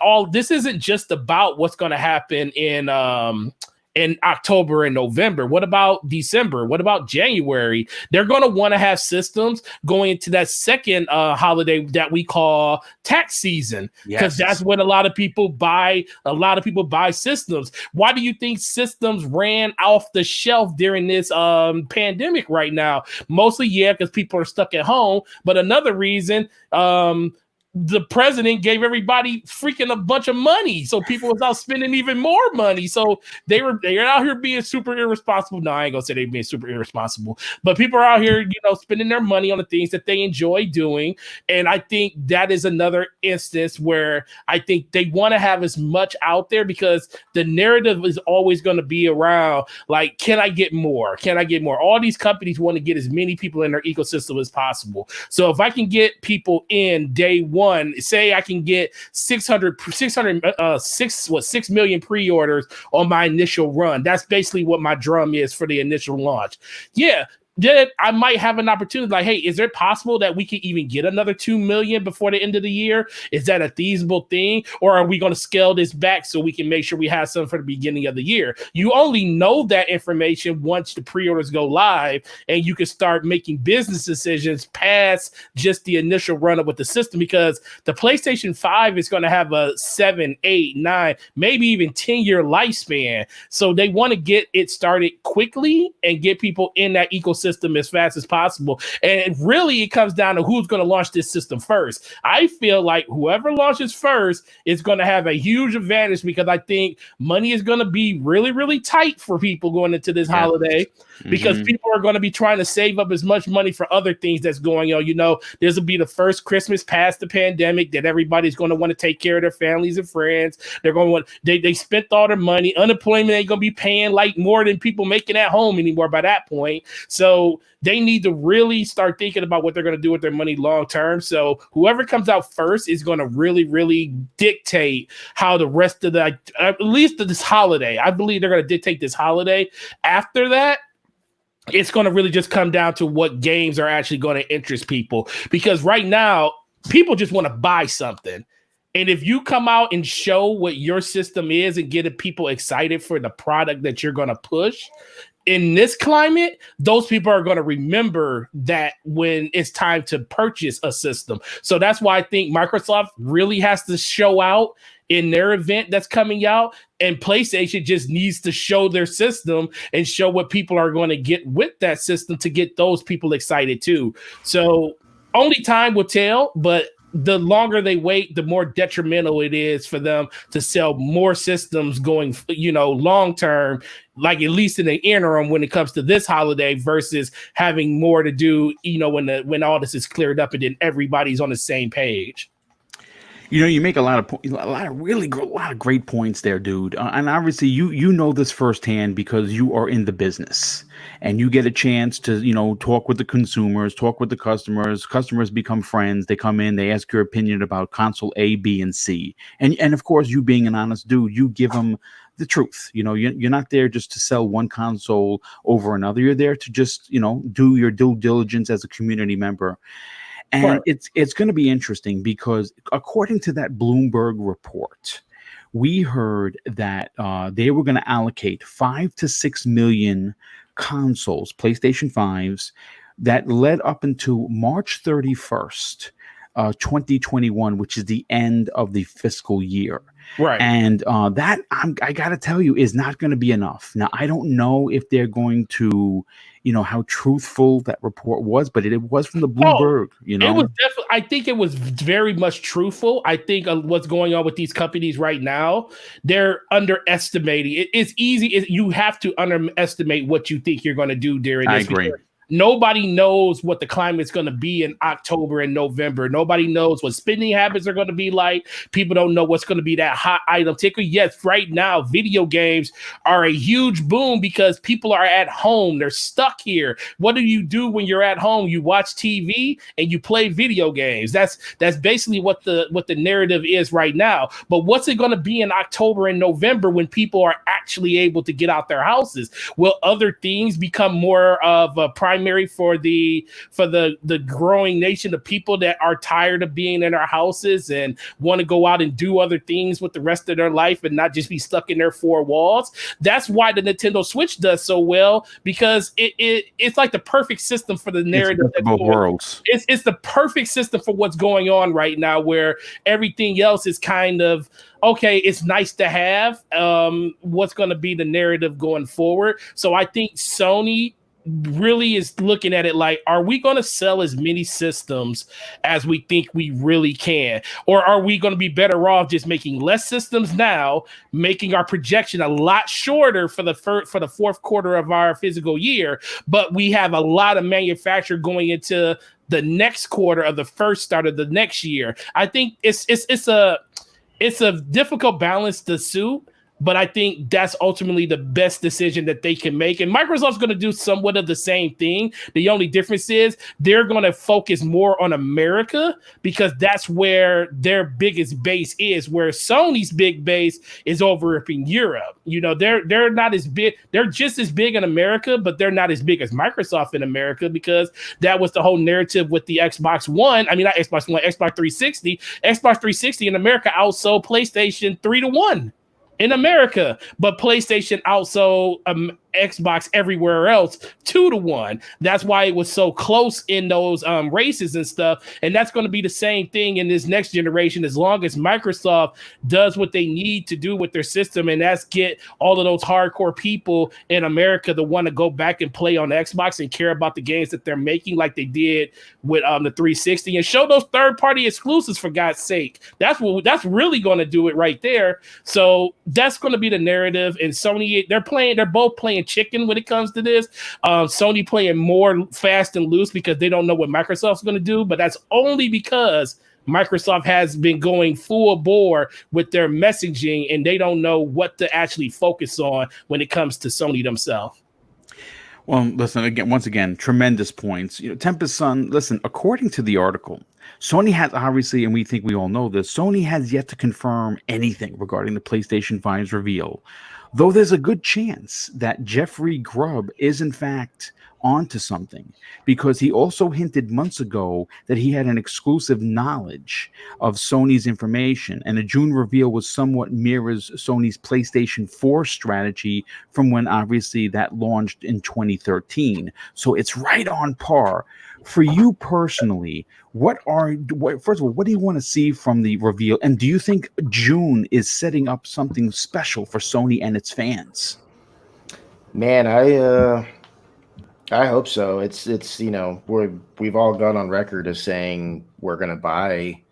just about what's going to happen in October and November. What about December? What about January? They're going to want to have systems going into that second holiday that we call tax season, because that's when a lot of people buy systems. Why do you think systems ran off the shelf during this pandemic right now? Mostly, because people are stuck at home. But another reason, the president gave everybody freaking a bunch of money, so people was out spending even more money. So they're out here being super irresponsible. No, I ain't gonna say they're being super irresponsible, but people are out here, spending their money on the things that they enjoy doing. And I think that is another instance where I think they want to have as much out there, because the narrative is always going to be around, like, can I get more? Can I get more? All these companies want to get as many people in their ecosystem as possible. So if I can get people in day one, say I can get 6 million pre-orders on my initial run. That's basically what my drum is for the initial launch. Then I might have an opportunity, like, hey, is it possible that we could even get another 2 million before the end of the year? Is that a feasible thing? Or are we going to scale this back so we can make sure we have some for the beginning of the year? You only know that information once the pre-orders go live, and you can start making business decisions past just the initial run-up with the system, because the PlayStation 5 is going to have a 7, 8, 9, maybe even 10-year lifespan. So they want to get it started quickly and get people in that ecosystem as fast as possible. And really, it comes down to who's going to launch this system first. I feel like whoever launches first is going to have a huge advantage, because I think money is going to be really, really tight for people going into this holiday, because people are going to be trying to save up as much money for other things that's going on. This will be the first Christmas past the pandemic that everybody's going to want to take care of their families and friends. They're going to want, they spent all their money. Unemployment ain't going to be paying like more than people making at home anymore by that point. So they need to really start thinking about what they're going to do with their money long term. So whoever comes out first is going to really, really dictate how the rest of at least this holiday, I believe they're going to dictate this holiday. After that, it's going to really just come down to what games are actually going to interest people, because right now people just want to buy something. And if you come out and show what your system is and get people excited for the product that you're going to push, in this climate, those people are going to remember that when it's time to purchase a system. So that's why I think Microsoft really has to show out in their event that's coming out, and PlayStation just needs to show their system and show what people are going to get with that system to get those people excited too. So only time will tell, but the longer they wait, the more detrimental it is for them to sell more systems going, long term, like at least in the interim when it comes to this holiday, versus having more to do, when all this is cleared up and then everybody's on the same page. You make a lot of great points there, dude. And obviously, you know this firsthand because you are in the business, and you get a chance to talk with the consumers, talk with the customers. Customers become friends. They come in, they ask your opinion about console A, B, and C, and of course, you being an honest dude, you give them the truth. You're not there just to sell one console over another. You're there to just do your due diligence as a community member. And it's going to be interesting because according to that Bloomberg report, we heard that they were going to allocate 5 to 6 million consoles, PlayStation 5s, that led up until March 31st 2021, which is the end of the fiscal year. Right. And that I got to tell you is not going to be enough. Now, I don't know if they're going to, how truthful that report was, but it was from the Bloomberg, It was definitely, I think it was very much truthful. I think what's going on with these companies right now, they're underestimating. It's easy. You have to underestimate what you think you're going to do during this. I agree. Nobody knows what the climate's going to be in October and November. Nobody knows what spending habits are going to be like. People don't know what's going to be that hot item ticker. Yes, right now, video games are a huge boom because people are at home. They're stuck here. What do you do when you're at home? You watch TV and you play video games. That's basically what the narrative is right now. But what's it going to be in October and November when people are actually able to get out their houses? Will other things become more of a primary for the growing nation of people that are tired of being in our houses and want to go out and do other things with the rest of their life and not just be stuck in their four walls? That's why the Nintendo Switch does so well, because it's like the perfect system for the narrative. It's both worlds. It's the perfect system for what's going on right now, where everything else is kind of okay. It's nice to have. What's going to be the narrative going forward? So I think Sony really is looking at it like, are we going to sell as many systems as we think we really can? Or are we going to be better off just making less systems now, making our projection a lot shorter for the fourth quarter of our physical year, but we have a lot of manufacture going into the next quarter of the first start of the next year? I think it's a difficult balance to suit, but I think that's ultimately the best decision that they can make. And Microsoft's going to do somewhat of the same thing. The only difference is they're going to focus more on America because that's where their biggest base is, where Sony's big base is over in Europe. They're not as big. They're just as big in America, but they're not as big as Microsoft in America, because that was the whole narrative with the Xbox One. I mean, not Xbox One, Xbox 360. Xbox 360 in America outsold PlayStation 3-1. In America, but PlayStation outsold Xbox everywhere else 2-1. That's why it was so close in those races and stuff. And that's going to be the same thing in this next generation, as long as Microsoft does what they need to do with their system, and that's get all of those hardcore people in America to want to go back and play on Xbox and care about the games that they're making, like they did with the 360, and show those third-party exclusives, for God's sake. That's really going to do it right there. So that's going to be the narrative. And Sony, they're both playing chicken when it comes to this. Sony playing more fast and loose because they don't know what Microsoft's going to do, but that's only because Microsoft has been going full bore with their messaging, and they don't know what to actually focus on when it comes to Sony themselves. Well, listen, once again, tremendous points. Tempest Sun, listen, according to the article, Sony has obviously, and we think we all know this, Sony has yet to confirm anything regarding the PlayStation 5's reveal, though there's a good chance that Jeffrey Grubb is in fact onto something, because he also hinted months ago that he had an exclusive knowledge of Sony's information, and a June reveal was somewhat mirrors Sony's PlayStation 4 strategy from when obviously that launched in 2013. So it's right on par. For you personally, first of all, what do you want to see from the reveal? And do you think June is setting up something special for Sony and its fans? Man, I hope so. It's we've all gone on record as saying we're gonna buy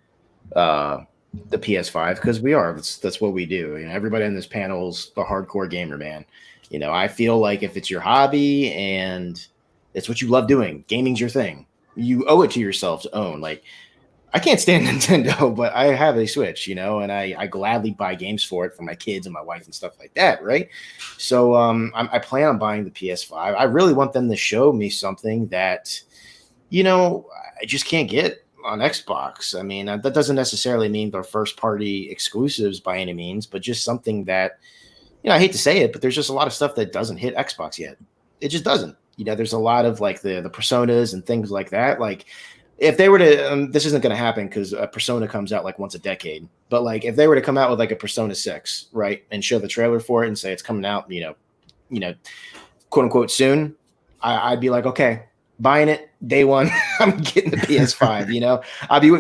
the PS5 because we are. That's what we do. Everybody on this panel's a hardcore gamer, man. I feel like if it's your hobby and it's what you love doing, gaming's your thing, you owe it to yourself to own. Like, I can't stand Nintendo, but I have a Switch, and I gladly buy games for it for my kids and my wife and stuff like that, right? So I plan on buying the PS5. I really want them to show me something that, I just can't get on Xbox. I mean, that doesn't necessarily mean they're first-party exclusives by any means, but just something that, I hate to say it, but there's just a lot of stuff that doesn't hit Xbox yet. It just doesn't. There's a lot of like the personas and things like that. Like, if they were to, this isn't going to happen because a Persona comes out like once a decade, but like if they were to come out with like a Persona 6, right, and show the trailer for it and say it's coming out, quote unquote soon, I'd be like, okay, buying it day one. I'm getting the PS5. You know,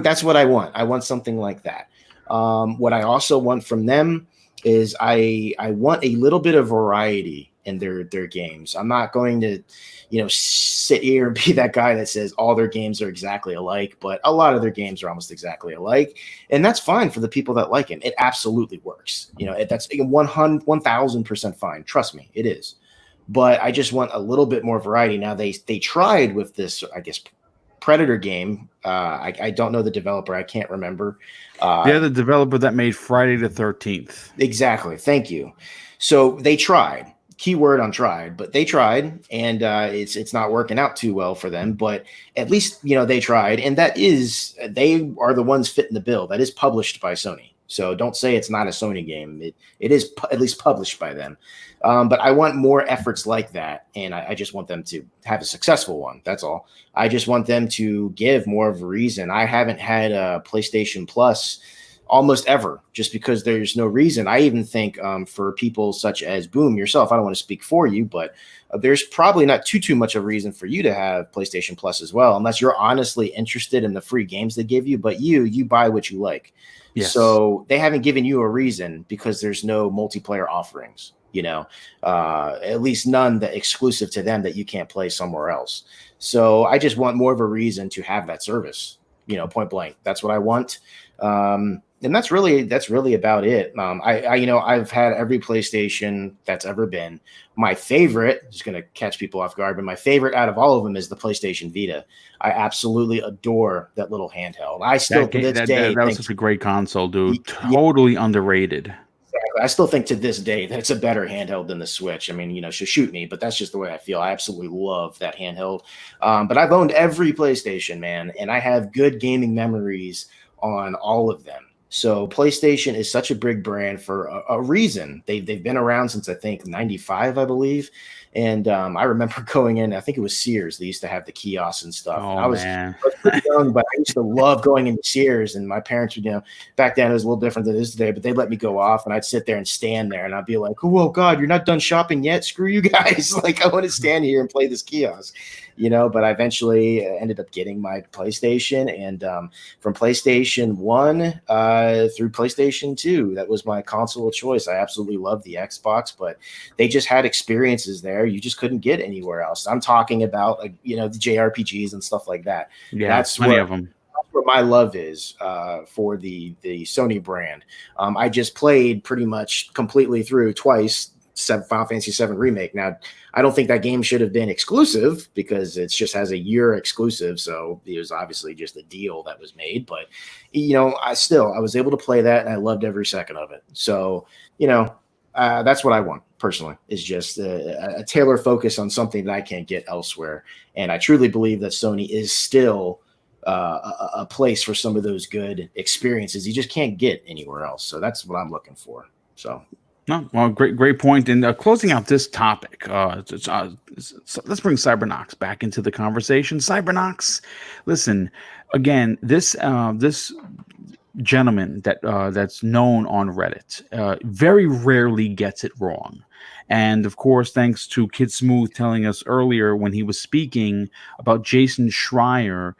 that's what I want. I want something like that. What I also want from them is I want a little bit of variety in their games. I'm not going to, you know, sit here and be that guy that says all their games are exactly alike, but a lot of their games are almost exactly alike, and that's fine for the people that like it. It absolutely works. You know, that's 1,000% fine. Trust me, it is. But I just want a little bit more variety. Now they tried with this, I guess, Predator game. I don't know the developer. I can't remember. They're the developer that made Friday the 13th. Exactly. Thank you. So they tried. Keyword on tried, but they tried, and it's not working out too well for them. But at least, you know, they tried, and they are the ones fitting the bill. That is published by Sony. So don't say it's not a Sony game. It is at least published by them. But I want more efforts like that, and I just want them to have a successful one. That's all. I just want them to give more of a reason. I haven't had a PlayStation Plus almost ever, just because there's no reason. I even think for people such as Boom yourself, I don't want to speak for you, but there's probably not too much of a reason for you to have PlayStation Plus as well, unless you're honestly interested in the free games they give you. But you buy what you like. Yes. So they haven't given you a reason because there's no multiplayer offerings, you know, at least none that exclusive to them that you can't play somewhere else. So I just want more of a reason to have that service, you know, point blank. That's what I want. And that's really about it. I've had every PlayStation that's ever been. My favorite is going to catch people off guard, but my favorite out of all of them is the PlayStation Vita. I absolutely adore that little handheld. I still that was such a great console, dude. Totally underrated. Exactly. I still think to this day that it's a better handheld than the Switch. I mean, you know, she'll shoot me, but that's just the way I feel. I absolutely love that handheld. But I've owned every PlayStation, man, and I have good gaming memories on all of them. So PlayStation is such a big brand for a reason. They've been around since I think 95, I believe. And I remember going in, I think it was Sears. They used to have the kiosks and stuff. Oh, I was pretty young, but I used to love going into Sears. And my parents would, you know, back then it was a little different than it is today, but they let me go off and I'd sit there and stand there and I'd be like, oh, God, you're not done shopping yet? Screw you guys. Like, I want to stand here and play this kiosk, you know, but I eventually ended up getting my PlayStation. And from PlayStation 1 through PlayStation 2, that was my console of choice. I absolutely loved the Xbox, but they just had experiences there you just couldn't get anywhere else. I'm talking about, you know, the JRPGs and stuff like that. Yeah, that's plenty of them. That's where my love is for the Sony brand. I just played pretty much completely through twice Final Fantasy VII Remake. Now, I don't think that game should have been exclusive because it just has a year exclusive. So it was obviously just a deal that was made. But, you know, I was able to play that and I loved every second of it. So, you know, that's what I want personally, is just a tailored focus on something that I can't get elsewhere. And I truly believe that Sony is still a place for some of those good experiences you just can't get anywhere else. So that's what I'm looking for. So. No, well, great point. And closing out this topic, let's bring Cybernox back into the conversation. Cybernox, listen, again, this gentleman that's known on Reddit very rarely gets it wrong. And of course, thanks to Kid Smooth telling us earlier when he was speaking about Jason Schreier,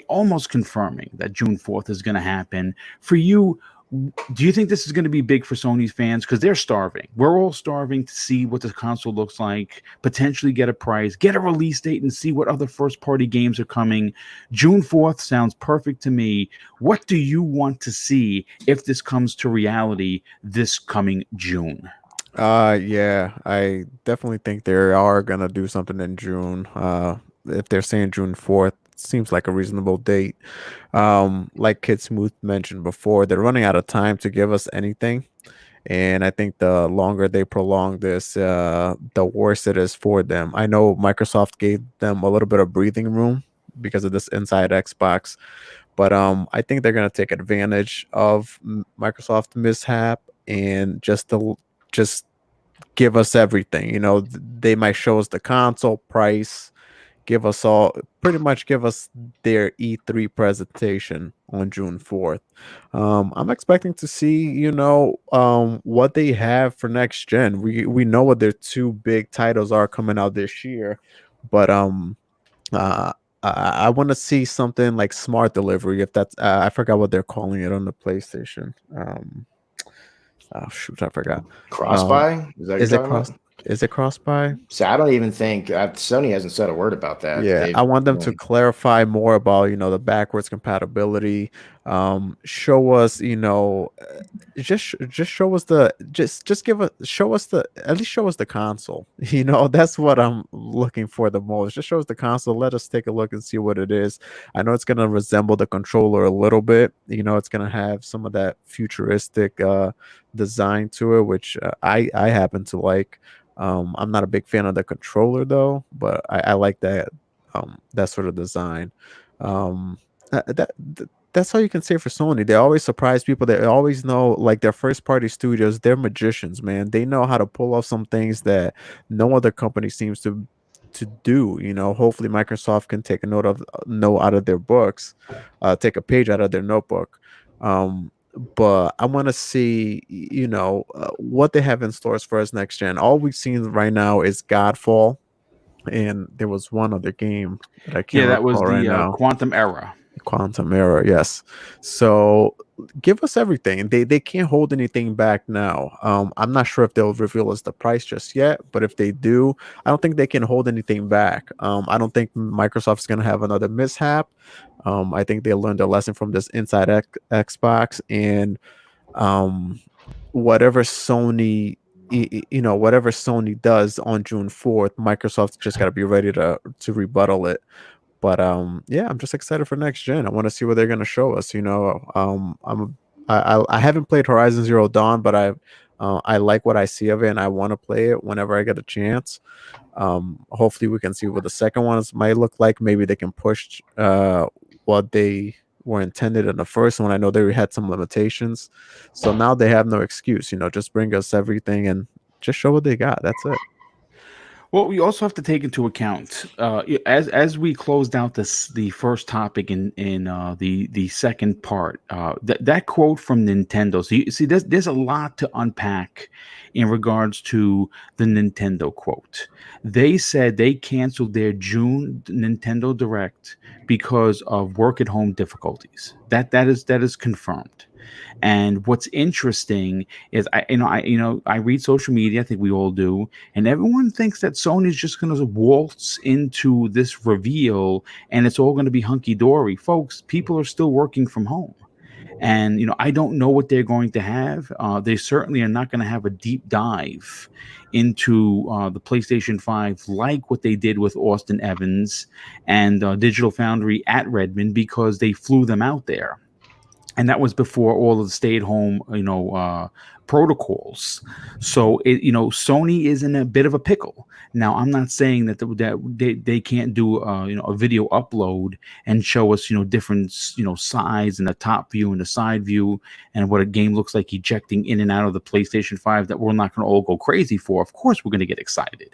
almost confirming that June 4th is going to happen. For you, do you think this is going to be big for Sony's fans? Because they're starving. We're all starving to see what the console looks like, potentially get a price, get a release date, and see what other first-party games are coming. June 4th sounds perfect to me. What do you want to see if this comes to reality this coming June? Yeah, I definitely think they are gonna do something in June. If they're saying June 4th, seems like a reasonable date. Like Kid Smooth mentioned before, they're running out of time to give us anything. And I think the longer they prolong this, the worse it is for them. I know Microsoft gave them a little bit of breathing room because of this Inside Xbox, but I think they're gonna take advantage of Microsoft mishap and just give us everything. You know, they might show us the console price, give us their E3 presentation on June 4th. I'm expecting to see, you know, what they have for next gen. We know what their two big titles are coming out this year, but I want to see something like smart delivery. If that's, I forgot what they're calling it on the PlayStation. Oh shoot, I forgot. Cross buy? Is that what you're Is it talking cross? about? Is it cross buy? So I don't even think Sony hasn't said a word about that. Yeah, I They've want them to clarify more about, the backwards compatibility. Show us, just show us just give us show us the at least show us the console. That's what I'm looking for the most. Just show us the console. Let us take a look and see what it is. I know it's gonna resemble the controller a little bit. It's gonna have some of that futuristic design to it, which I happen to like. I'm not a big fan of the controller though, but I like that sort of design. That's all you can say for Sony. They always surprise people. They always know, like, their first party studios, they're magicians, man. They know how to pull off some things that no other company seems to do. Hopefully Microsoft can take a note out of their books, take a page out of their notebook. But I want to see, what they have in stores for us next gen. All we've seen right now is Godfall, and there was one other game that I can't that was recall right the now. Quantum Era. Quantum Era, yes. So give us everything. They can't hold anything back now. I'm not sure if they'll reveal us the price just yet, but if they do, I don't think they can hold anything back. I don't think Microsoft's gonna have another mishap. I think they learned a lesson from this Inside Xbox, and whatever Sony whatever Sony does on June 4th, Microsoft's just got to be ready to rebuttal it. But yeah, I'm just excited for next gen. I want to see what they're going to show us. I haven't played Horizon Zero Dawn, but I like what I see of it, and I want to play it whenever I get a chance. Hopefully we can see what the second ones might look like. Maybe they can push what they were intended in the first one. I know they had some limitations, so now they have no excuse. Just bring us everything and just show what they got. That's it. Well, we also have to take into account as we closed out the first topic in the second part. That quote from Nintendo. So you see, there's a lot to unpack in regards to the Nintendo quote. They said they canceled their June Nintendo Direct because of work at home difficulties. That is confirmed. And what's interesting is I read social media. I think we all do, and everyone thinks that Sony's just going to waltz into this reveal and it's all going to be hunky dory. Folks, people are still working from home, and I don't know what they're going to have. They certainly are not going to have a deep dive into the PlayStation 5 like what they did with Austin Evans and Digital Foundry at Redmond, because they flew them out there. And that was before all of the stay-at-home, protocols. So Sony is in a bit of a pickle. Now, I'm not saying that they can't do a video upload and show us different sides and the top view and the side view and what a game looks like ejecting in and out of the PlayStation 5 that we're not going to all go crazy for. Of course, we're going to get excited,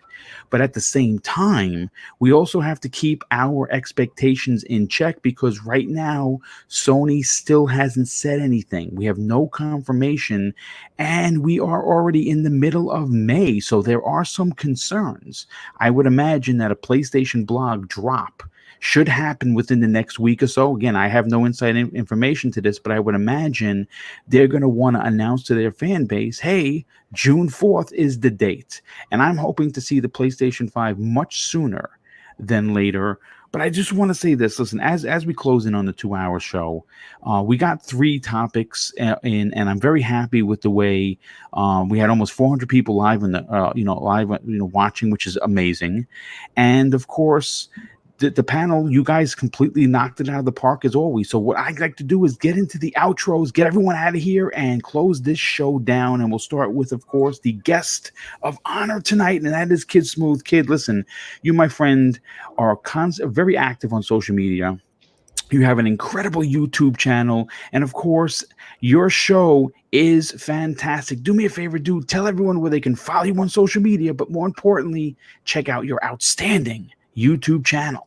but at the same time, we also have to keep our expectations in check, because right now Sony still hasn't said anything. We have no confirmation. And we are already in the middle of May, so there are some concerns. I would imagine that a PlayStation blog drop should happen within the next week or so. Again, I have no inside information to this, but I would imagine they're going to want to announce to their fan base, hey, June 4th is the date. And I'm hoping to see the PlayStation 5 much sooner than later. But I just want to say this. Listen, as we close in on the 2-hour show, we got 3 topics in, and I'm very happy with the way we had almost 400 people live in the watching, which is amazing. And of course, the panel, you guys completely knocked it out of the park as always. So what I'd like to do is get into the outros, get everyone out of here, and close this show down. And we'll start with, of course, the guest of honor tonight, and that is Kid Smooth. Kid, listen, you, my friend, are very active on social media. You have an incredible YouTube channel, and of course, your show is fantastic. Do me a favor, dude. Tell everyone where they can follow you on social media, but more importantly, check out your outstanding YouTube channel.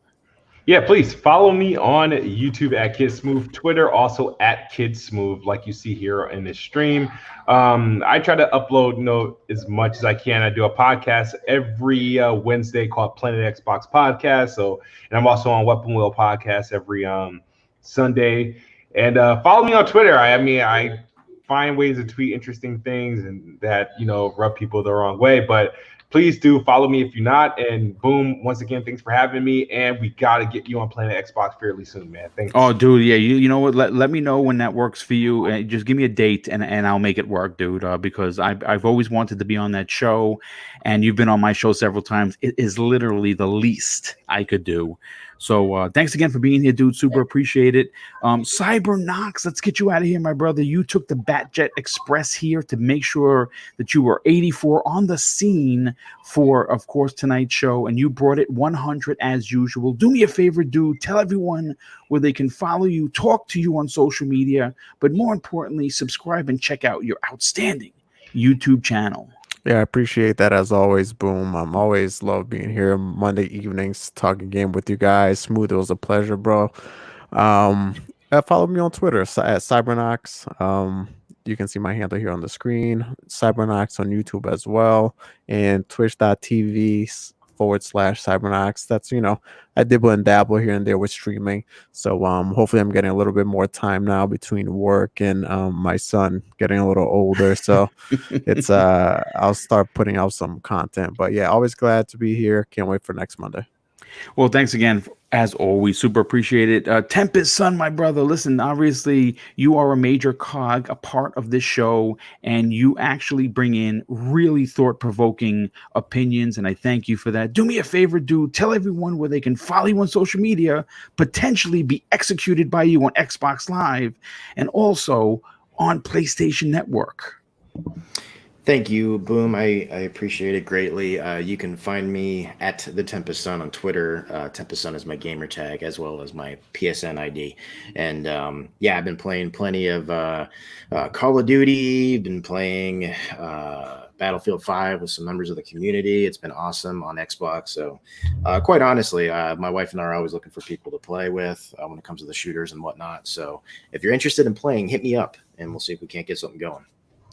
Yeah, please follow me on YouTube at KidSmooth, Twitter also at KidSmooth, like you see here in this stream. I try to upload, as much as I can. I do a podcast every Wednesday called Planet Xbox Podcast. And I'm also on Weapon Wheel Podcast every Sunday. And follow me on Twitter. I find ways to tweet interesting things and that rub people the wrong way, but please do follow me if you're not. And boom, once again, thanks for having me. And we got to get you on Planet Xbox fairly soon, man. Thanks. Oh, dude, yeah. You know what? Let me know when that works for you. And just give me a date and I'll make it work, dude. Because I've always wanted to be on that show. And you've been on my show several times. It is literally the least I could do. So thanks again for being here, dude. Super appreciate it. Cyber Knox, let's get you out of here, my brother. You took the Batjet Express here to make sure that you were 84 on the scene for, of course, tonight's show, and you brought it 100 as usual. Do me a favor, dude. Tell everyone where they can follow you, talk to you on social media, but more importantly, subscribe and check out your outstanding YouTube channel. Yeah, I appreciate that as always, Boom. I'm always love being here Monday evenings, talking game with you guys. Smooth, it was a pleasure, bro. Follow me on Twitter at Cybernox. You can see my handle here on the screen. Cybernox on YouTube as well, and twitch.tv/Cybernox. That's I dibble and dabble here and there with streaming. So hopefully I'm getting a little bit more time now between work and my son getting a little older. So it's I'll start putting out some content. But yeah, always glad to be here. Can't wait for next Monday. Well, thanks again, as always. Super appreciate it. Tempest Son, my brother, listen, obviously you are a major cog, a part of this show, and you actually bring in really thought-provoking opinions, and I thank you for that. Do me a favor, dude. Tell everyone where they can follow you on social media, potentially be executed by you on Xbox Live, and also on PlayStation Network. Thank you, Boom. I appreciate it greatly. You can find me at the Tempest Sun on Twitter. Tempest Sun is my gamer tag as well as my PSN ID. And I've been playing plenty of Call of Duty. Been playing Battlefield 5 with some members of the community. It's been awesome on Xbox. So quite honestly, my wife and I are always looking for people to play with when it comes to the shooters and whatnot. So if you're interested in playing, hit me up and we'll see if we can't get something going.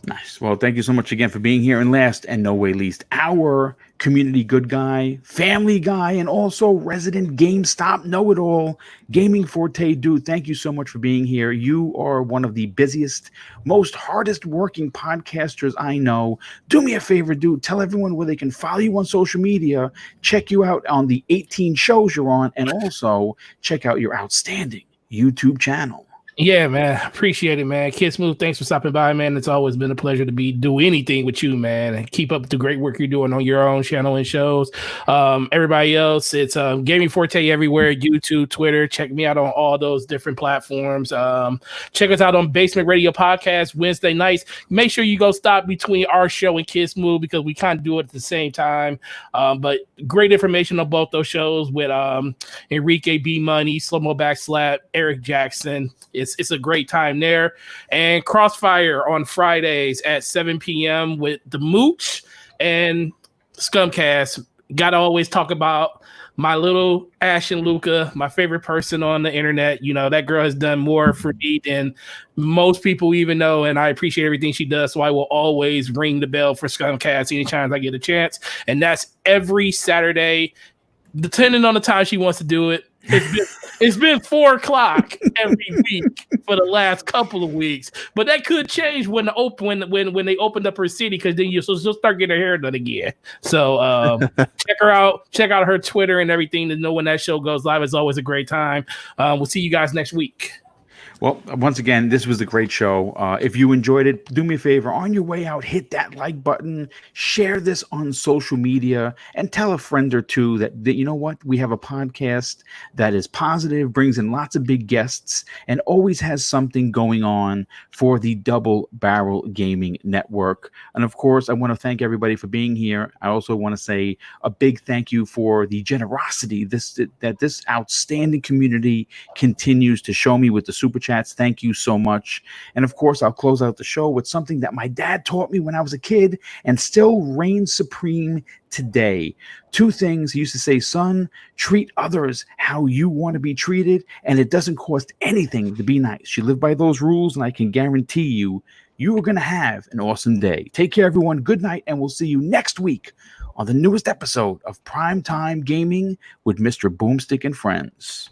Nice. Well, thank you so much again for being here. And last and no way least, our community good guy, family guy, and also resident GameStop know-it-all, Gaming Forte dude. Thank you so much for being here. You are one of the busiest, most hardest working podcasters I know. Do me a favor, dude. Tell everyone where they can follow you on social media, check you out on the 18 shows you're on, and also check out your outstanding YouTube channel. Yeah, man. Appreciate it, man. Kid Smooth, thanks for stopping by, man. It's always been a pleasure to do anything with you, man. And keep up the great work you're doing on your own channel and shows. Everybody else, it's Gaming Forte everywhere, YouTube, Twitter. Check me out on all those different platforms. Check us out on Basement Radio Podcast Wednesday nights. Make sure you go stop between our show and Kid Smooth because we kind of do it at the same time. But great information on both those shows with Enrique B. Money, Slow Mo Backslap, Eric Jackson. It's a great time there. And Crossfire on Fridays at 7 p.m. with the Mooch and Scumcast. Got to always talk about my little Ashton Luca, my favorite person on the internet. That girl has done more for me than most people even know, and I appreciate everything she does. So I will always ring the bell for Scumcast anytime I get a chance. And that's every Saturday, depending on the time she wants to do it. It's been 4:00 every week for the last couple of weeks, but that could change when they opened up her city because then she'll start getting her hair done again. So check her out, check out her Twitter and everything to know when that show goes live. It's always a great time. We'll see you guys next week. Well, once again, this was a great show. If you enjoyed it, do me a favor. On your way out, hit that like button, share this on social media, and tell a friend or two that you know what? We have a podcast that is positive, brings in lots of big guests, and always has something going on for the Double Barrel Gaming Network. And of course, I want to thank everybody for being here. I also want to say a big thank you for the generosity that this outstanding community continues to show me with the super chats. Thank you so much. And of course, I'll close out the show with something that my dad taught me when I was a kid and still reigns supreme today. 2 things he used to say: son, treat others how you want to be treated, and it doesn't cost anything to be nice. You live by those rules, and I can guarantee you are going to have an awesome day. Take care, everyone. Good night, and we'll see you next week on the newest episode of Primetime Gaming with Mr. Boomstick and Friends.